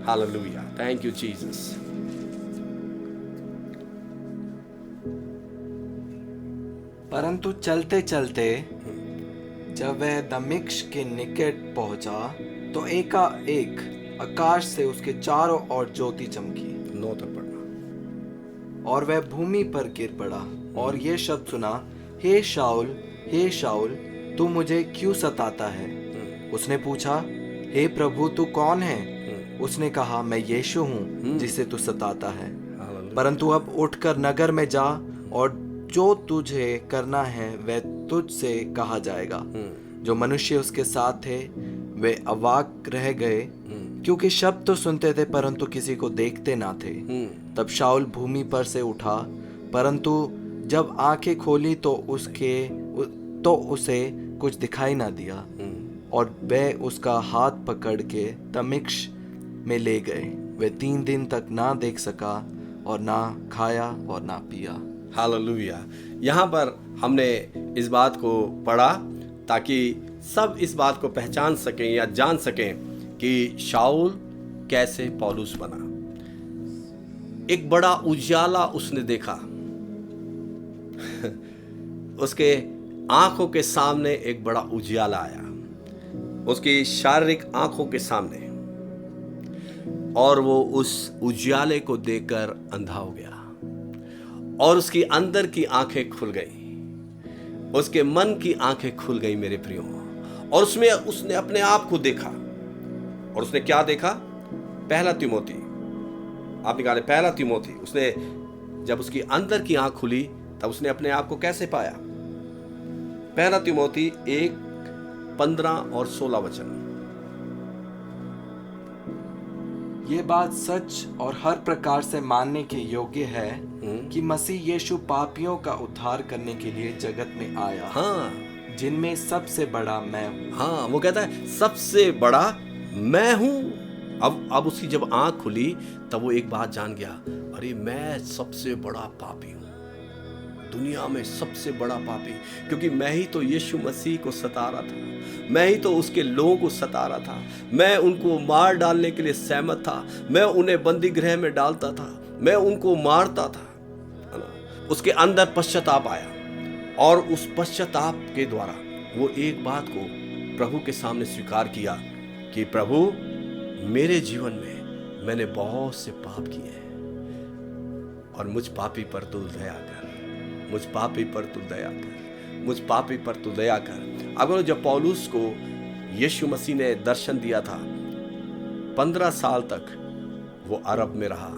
Hallelujah, thank you Jesus. परंतु चलते चलते जब वह दमिश्क के निकट पहुंचा तो एकाएक आकाश से उसके चारों ओर ज्योति चमकी 9 तक पढ़ना। और वह भूमि पर गिर पड़ा और ये शब्द सुना, हे शाऊल, हे शाऊल, तू मुझे क्यों सताता है? उसने पूछा, हे प्रभु, तू कौन है? उसने कहा, मैं यीशु हूँ जिसे तू सताता है। परंतु अब उठकर नगर में जा और जो तुझे करना है वह तुझसे कहा जाएगा। जो मनुष्य उसके साथ थे वे अवाक रह गए, क्योंकि शब्द तो सुनते थे परंतु किसी को देखते ना थे। तब शाऊल भूमि पर से उठा, परंतु जब आंखें खोली तो उसे कुछ दिखाई ना दिया, और वह उसका हाथ पकड़ के दमिश्क में ले गए। वे 3 दिन तक ना देख सका और ना खाया और ना पिया। हालेलुया। यहाँ पर हमने इस बात को पढ़ा ताकि सब इस बात को पहचान सकें या जान सकें कि शाऊल कैसे पौलुस बना। एक बड़ा उजाला उसने देखा उसके आंखों के सामने एक बड़ा उजाला आया, उसकी शारीरिक आंखों के सामने, और वो उस उजाले को देखकर अंधा हो गया और उसकी अंदर की आंखें खुल गई, उसके मन की आंखें खुल गई मेरे प्रियो। और उसने अपने आप को देखा, और उसने क्या देखा? पहला तिमोथी, आप निकाले पहला तिमोथी। उसने जब उसकी अंदर की आंख खुली तब उसने अपने आप को कैसे पाया? पहला तिमोथी 1:15 और 16 वचन। ये बात सच और हर प्रकार से मानने के योग्य है कि मसीह यीशु पापियों का उद्धार करने के लिए जगत में आया। हाँ, जिनमें सबसे बड़ा मैं हूँ। हाँ, वो कहता है सबसे बड़ा मैं हूँ। अब उसकी जब आंख खुली तब वो एक बात जान गया, अरे मैं सबसे बड़ा पापी हूँ, दुनिया में सबसे बड़ा पापी, क्योंकि मैं ही तो यीशु मसीह को सता रहा था, मैं ही तो उसके लोगों को सता रहा था, मैं उनको मार डालने के लिए सहमत था, मैं उन्हें बंदी गृह में डालता था, मैं उनको मारता था। उसके अंदर पश्चाताप आया और उस पश्चाताप के द्वारा वो एक बात को प्रभु के सामने स्वीकार किया कि प्रभु, मेरे जीवन में मैंने बहुत से पाप किए हैं और मुझ पापी पर तू दया कर, मुझ पापी पर तू दया कर, मुझ पापी पर तू दया कर। अगर जब पौलुस को यीशु मसीह ने दर्शन दिया था, 15 साल तक वो अरब में रहा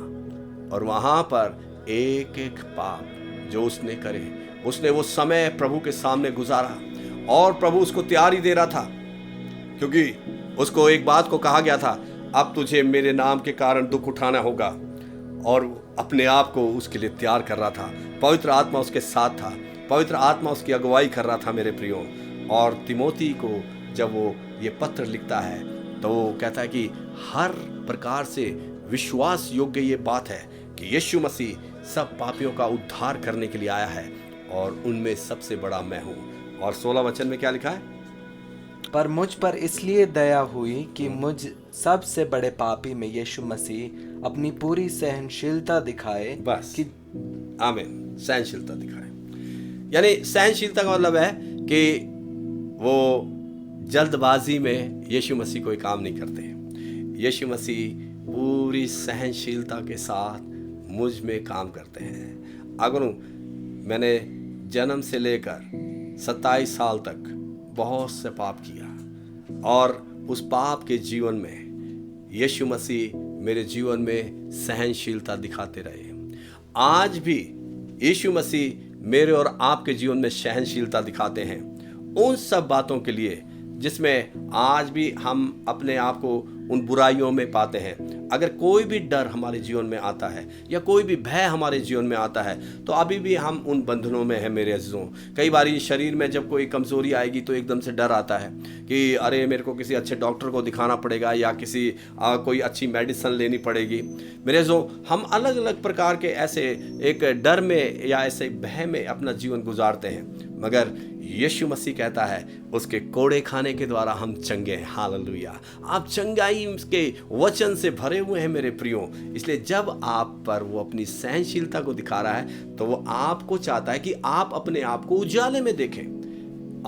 और वहां पर एक एक पाप जो उसने करे, उसने वो समय प्रभु के सामने गुजारा और प्रभु उसको तैयारी दे रहा था, क्योंकि उसको एक बात को कहा गया था, अब तुझे मेरे नाम के कारण दुख उठाना होगा, और अपने आप को उसके लिए तैयार कर रहा था। पवित्र आत्मा उसके साथ था, पवित्र आत्मा उसकी अगुवाई कर रहा था मेरे प्रियो। और तिमोथी को जब वो ये पत्र लिखता है तो वो कहता है कि हर प्रकार से विश्वास योग्य ये बात है कि यीशु मसीह सब पापियों का उद्धार करने के लिए आया है और उनमें सबसे बड़ा मैं हूँ। और 16 वचन में क्या लिखा है? पर मुझ पर इसलिए दया हुई कि मुझ सबसे बड़े पापी में यीशु मसीह अपनी पूरी सहनशीलता दिखाए। बस कि आमीन, सहनशीलता दिखाए। यानी सहनशीलता का मतलब है कि वो जल्दबाजी में यीशु मसीह कोई काम नहीं करते। यीशु मसीह पूरी सहनशीलता के साथ मुझ में काम करते हैं। अगर मैंने जन्म से लेकर 27 साल तक बहुत से पाप किया और उस पाप के जीवन में यीशु मसीह मेरे जीवन में सहनशीलता दिखाते रहे। आज भी यीशु मसीह मेरे और आपके जीवन में सहनशीलता दिखाते हैं उन सब बातों के लिए जिसमें आज भी हम अपने आप को उन बुराइयों में पाते हैं। अगर कोई भी डर हमारे जीवन में आता है या कोई भी भय हमारे जीवन में आता है तो अभी भी हम उन बंधनों में हैं मेरे अज़ीज़ों। कई बार शरीर में जब कोई कमज़ोरी आएगी तो एकदम से डर आता है कि अरे मेरे को किसी अच्छे डॉक्टर को दिखाना पड़ेगा या किसी कोई अच्छी मेडिसिन लेनी पड़ेगी। मेरे अज़ीज़ों, हम अलग अलग प्रकार के ऐसे एक डर में या ऐसे भय में अपना जीवन गुजारते हैं, मगर यीशु मसीह कहता है उसके कोड़े खाने के द्वारा हम चंगे हैं। हालेलुया। आप चंगाई के वचन से भरे हुए हैं मेरे प्रियो। इसलिए जब आप पर वो अपनी सहनशीलता को दिखा रहा है तो वो आपको चाहता है कि आप अपने आप को उजाले में देखें।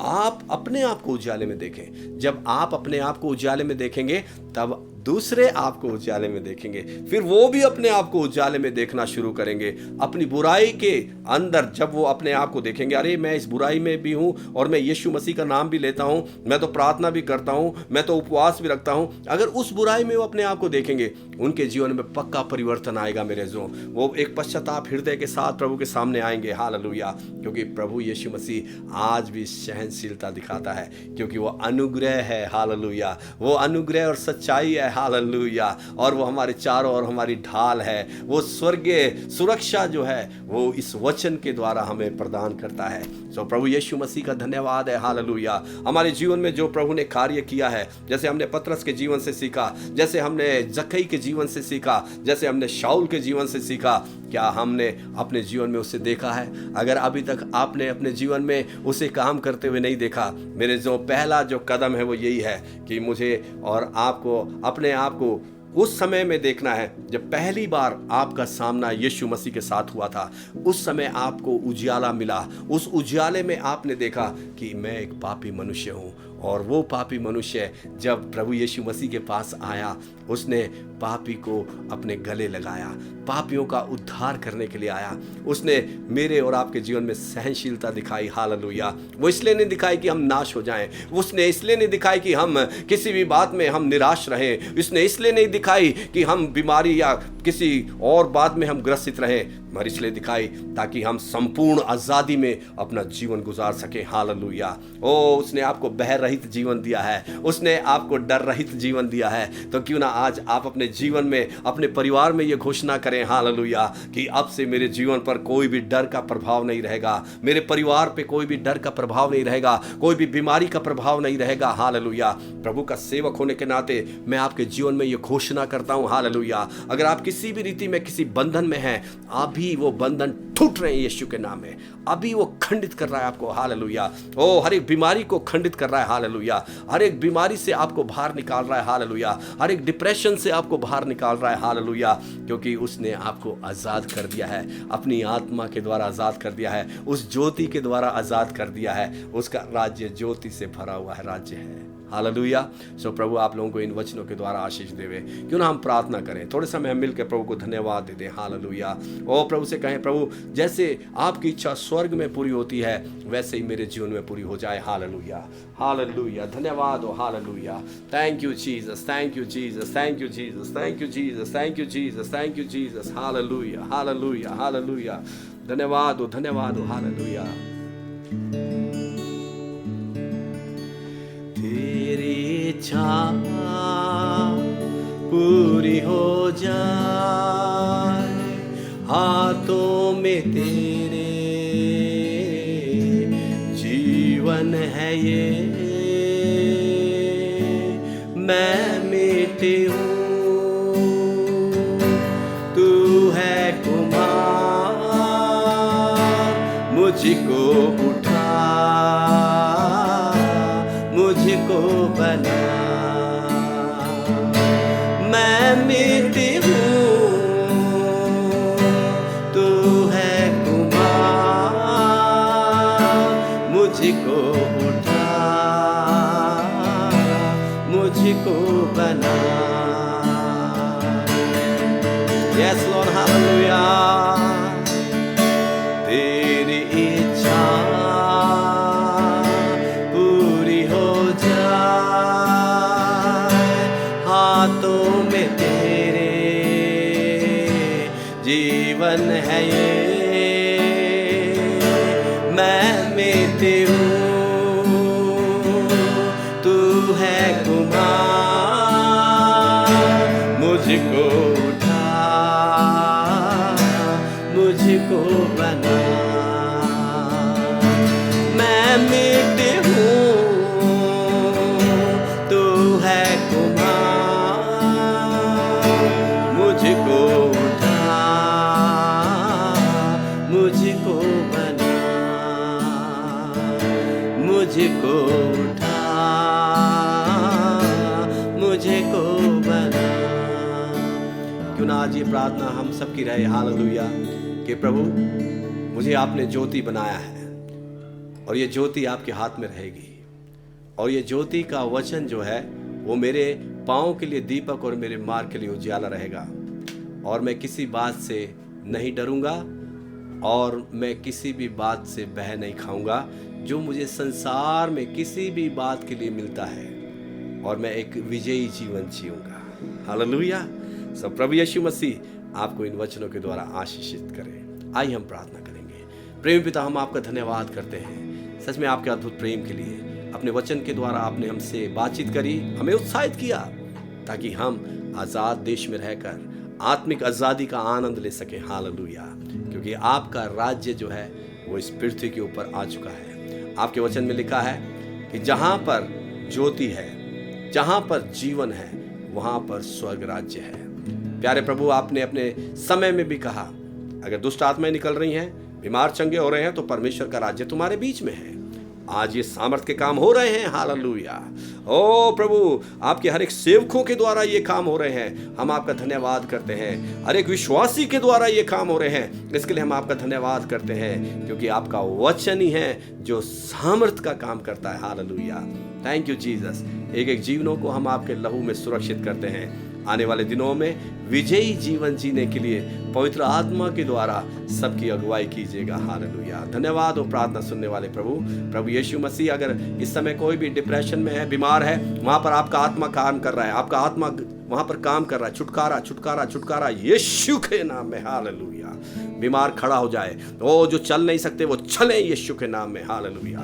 आप अपने आप को उजाले में देखें। जब आप अपने आप को उजाले में देखेंगे तब दूसरे आपको उजाले में देखेंगे, फिर वो भी अपने आप को उजाले में देखना शुरू करेंगे। अपनी बुराई के अंदर जब वो अपने आप को देखेंगे, अरे मैं इस बुराई में भी हूँ और मैं यीशु मसीह का नाम भी लेता हूँ, मैं तो प्रार्थना भी करता हूँ, मैं तो उपवास भी रखता हूँ, अगर उस बुराई में वो अपने आप को देखेंगे उनके जीवन में पक्का परिवर्तन आएगा मेरे जो। वो एक पश्चाताप हृदय के साथ प्रभु के सामने आएंगे। हालेलुया। क्योंकि प्रभु यीशु मसीह आज भी सहनशीलता दिखाता है, क्योंकि वो अनुग्रह है। हालेलुया। वो अनुग्रह और सच्चाई है। हालेलुया। और वो हमारे चारों ओर हमारी ढाल है। वो स्वर्गीय सुरक्षा जो है वो इस वचन के द्वारा हमें प्रदान करता है। सो प्रभु यीशु मसीह का धन्यवाद है। हालेलुया। हमारे जीवन में जो प्रभु ने कार्य किया है, जैसे हमने पतरस के जीवन से सीखा, जैसे हमने जक्कई के जीवन से सीखा, जैसे हमने शाऊल के जीवन से सीखा, क्या हमने अपने जीवन में उसे देखा है? अगर अभी तक आपने अपने जीवन में उसे काम करते हुए नहीं देखा, मेरे जो पहला जो कदम है वो यही है कि मुझे और आपको अपने आप को उस समय में देखना है जब पहली बार आपका सामना यीशु मसीह के साथ हुआ था। उस समय आपको उजियाला मिला। उस उजियाले में आपने देखा कि मैं एक पापी मनुष्य हूँ। और वो पापी मनुष्य जब प्रभु यीशु मसीह के पास आया, उसने पापी को अपने गले लगाया, पापियों का उद्धार करने के लिए आया। उसने मेरे और आपके जीवन में सहनशीलता दिखाई। हालेलुया। वो इसलिए नहीं दिखाई कि हम नाश हो जाएं, उसने इसलिए नहीं दिखाई कि हम किसी भी बात में हम निराश रहें, उसने इसलिए नहीं दिखाई कि हम बीमारी या किसी और बात में हम ग्रसित रहें, मगर इसलिए दिखाई ताकि हम संपूर्ण आज़ादी में अपना जीवन गुजार सकें। हालेलुया। ओ उसने आपको भय रहित जीवन दिया है, उसने आपको डर रहित जीवन दिया है। तो क्यों ना आज आप अपने जीवन में, अपने परिवार में ये घोषणा करें, हालेलुया, कि अब से मेरे जीवन पर कोई भी डर का प्रभाव नहीं रहेगा, मेरे परिवार पे कोई भी डर का प्रभाव नहीं रहेगा, कोई भी बीमारी का प्रभाव नहीं रहेगा। हालेलुया। प्रभु का सेवक होने के नाते मैं आपके जीवन में ये घोषणा करता हूँ। हालेलुया। अगर आप किसी भी रीति में किसी बंधन में हैं, अभी वो बंधन टूट रहे हैं यीशु के नाम में। अभी वो खंडित कर रहा है आपको। हालेलुया। ओ हर एक बीमारी को खंडित कर रहा है। हालेलुया। हर एक बीमारी से आपको बाहर निकाल रहा है। हालेलुया। हर एक डिप्रेशन से आपको बाहर निकाल रहा है। हालेलुया। क्योंकि उसने आपको आज़ाद कर दिया है, अपनी आत्मा के द्वारा आज़ाद कर दिया है, उस ज्योति के द्वारा आज़ाद कर दिया है। उसका राज्य ज्योति से भरा हुआ है राज्य है। हालेलुया। सो प्रभु आप लोगों को इन वचनों के द्वारा आशीष देवे। क्यों ना हम प्रार्थना करें, थोड़े समय हम मिलकर प्रभु को धन्यवाद दे दें। हालेलुया। ओ प्रभु से कहें, प्रभु जैसे आपकी इच्छा स्वर्ग में पूरी होती है वैसे ही मेरे जीवन में पूरी हो जाए। हालेलुया। हालेलुया। धन्यवाद हो। Hallelujah. Thank you Jesus, thank you Jesus, thank you Jesus, thank you Jesus, thank you Jesus, thank you Jesus. Hallelujah. Hallelujah. Hallelujah. धन्यवाद हो, धन्यवाद हो। हालेलुया। तेरी इच्छा पूरी हो जाए, हाथों में तेरे जीवन है ये, मैं मिट्टी हूँ तू है कुम्हार, मुझको उठा मुझको बना, मैं मिट्टी हूँ तू है कुम्हार, मुझको उठा मुझको बना। Yes Lord, hallelujah। तेरी इच्छा हाथों में तेरे जीवन है ये, मैं मिट्टी हूँ, तू है कुम्हार, मुझको उठा, मुझको बना। मैं मिट्टी हूँ, तू है कुम्हार, मुझको उठा, मुझको बना, मुझको उठा, मुझको बना। क्यों ना आज ये प्रार्थना हम सबकी रहे, हालेलुया, कि प्रभु मुझे आपने ज्योति बनाया है और ये ज्योति आपके हाथ में रहेगी, और ये ज्योति का वचन जो है वो मेरे पाँव के लिए दीपक और मेरे मार्ग के लिए उजाला रहेगा, और मैं किसी बात से नहीं डरूंगा और मैं किसी भी बात से बह नहीं खाऊंगा जो मुझे संसार में किसी भी बात के लिए मिलता है, और मैं एक विजयी जीवन जीऊंगा। हालेलुया। सब प्रभु यीशु मसीह आपको इन वचनों के द्वारा आशीषित करे। आइए हम प्रार्थना करेंगे। प्रेम पिता, हम आपका धन्यवाद करते हैं सच में आपके अद्भुत प्रेम के लिए। अपने वचन के द्वारा आपने हमसे बातचीत करी, हमें उत्साहित किया ताकि हम आज़ाद देश में रहकर आत्मिक आज़ादी का आनंद ले सकें। हालेलुया। क्योंकि आपका राज्य जो है वो इस पृथ्वी के ऊपर आ चुका है। आपके वचन में लिखा है कि जहाँ पर ज्योति है, जहाँ पर जीवन है, वहाँ पर स्वर्ग राज्य है। प्यारे प्रभु, आपने अपने समय में भी कहा अगर दुष्ट आत्माएं निकल रही हैं, बीमार चंगे हो रहे हैं, तो परमेश्वर का राज्य तुम्हारे बीच में है। आज ये सामर्थ के काम हो रहे हैं। हालेलुया। ओ प्रभु, आपके हर एक सेवकों के द्वारा ये काम हो रहे हैं, हम आपका धन्यवाद करते हैं। हर एक विश्वासी के द्वारा ये काम हो रहे हैं, इसके लिए हम आपका धन्यवाद करते हैं, क्योंकि आपका वचन ही है जो सामर्थ का काम करता है। हालेलुया। Thank you Jesus. एक एक जीवनों को हम आपके लहू में सुरक्षित करते हैं। आने वाले दिनों में विजयी जीवन जीने के लिए पवित्र आत्मा के द्वारा सबकी अगुवाई कीजिएगा। हालेलुया। धन्यवाद हो प्रार्थना सुनने वाले प्रभु यीशु मसीह। अगर इस समय कोई भी डिप्रेशन में है, बीमार है, वहां पर आपका आत्मा काम कर रहा है, आपका आत्मा वहां पर काम कर रहा है। छुटकारा छुटकारा छुटकारा यीशु के नाम में। हालेलुया। बीमार खड़ा हो जाए, ओ जो चल नहीं सकते वो चले यीशु के नाम में। हालेलुया।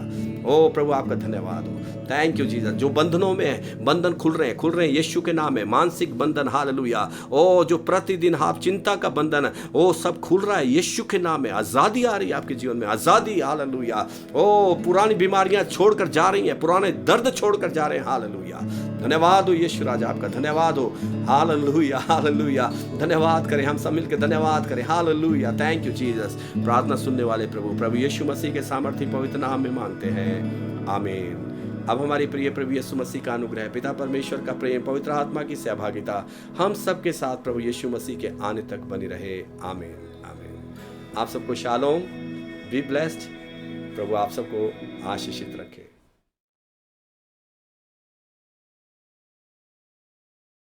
ओ प्रभु, आपका धन्यवाद हो। Thank you Jesus. जो बंधनों में है, बंधन खुल रहे हैं यीशु के नाम में। मानसिक बंधन, हालेलुया। ओ जो प्रतिदिन आप चिंता का बंधन, ओ सब खुल रहा है यीशु के नाम में। आजादी आ रही है आपके जीवन में, आजादी। हालेलुया। ओ पुरानी बीमारियां छोड़कर जा रही हैं, पुराने दर्द छोड़कर जा रहे हैं। हालेलुया। धन्यवाद हो यीशु राजा, आपका धन्यवाद हो। हालेलुया। हालेलुया। धन्यवाद करें, हम सब मिलकर धन्यवाद करें। हालेलुया। Thank you Jesus. प्रार्थना सुनने वाले प्रभु यीशु मसीह के सामर्थ्य पवित्र नाम में मांगते हैं, आमीन। अब हमारे प्रिय प्रभु यीशु मसीह का अनुग्रह, पिता परमेश्वर का प्रेम, पवित्र आत्मा की सहभागिता हम सबके साथ प्रभु यीशु मसीह के आने तक बनी रहे, आमीन आमीन। आप सबको शालोम, बी ब्लेस्ड। प्रभु आप सबको आशीषित रखे।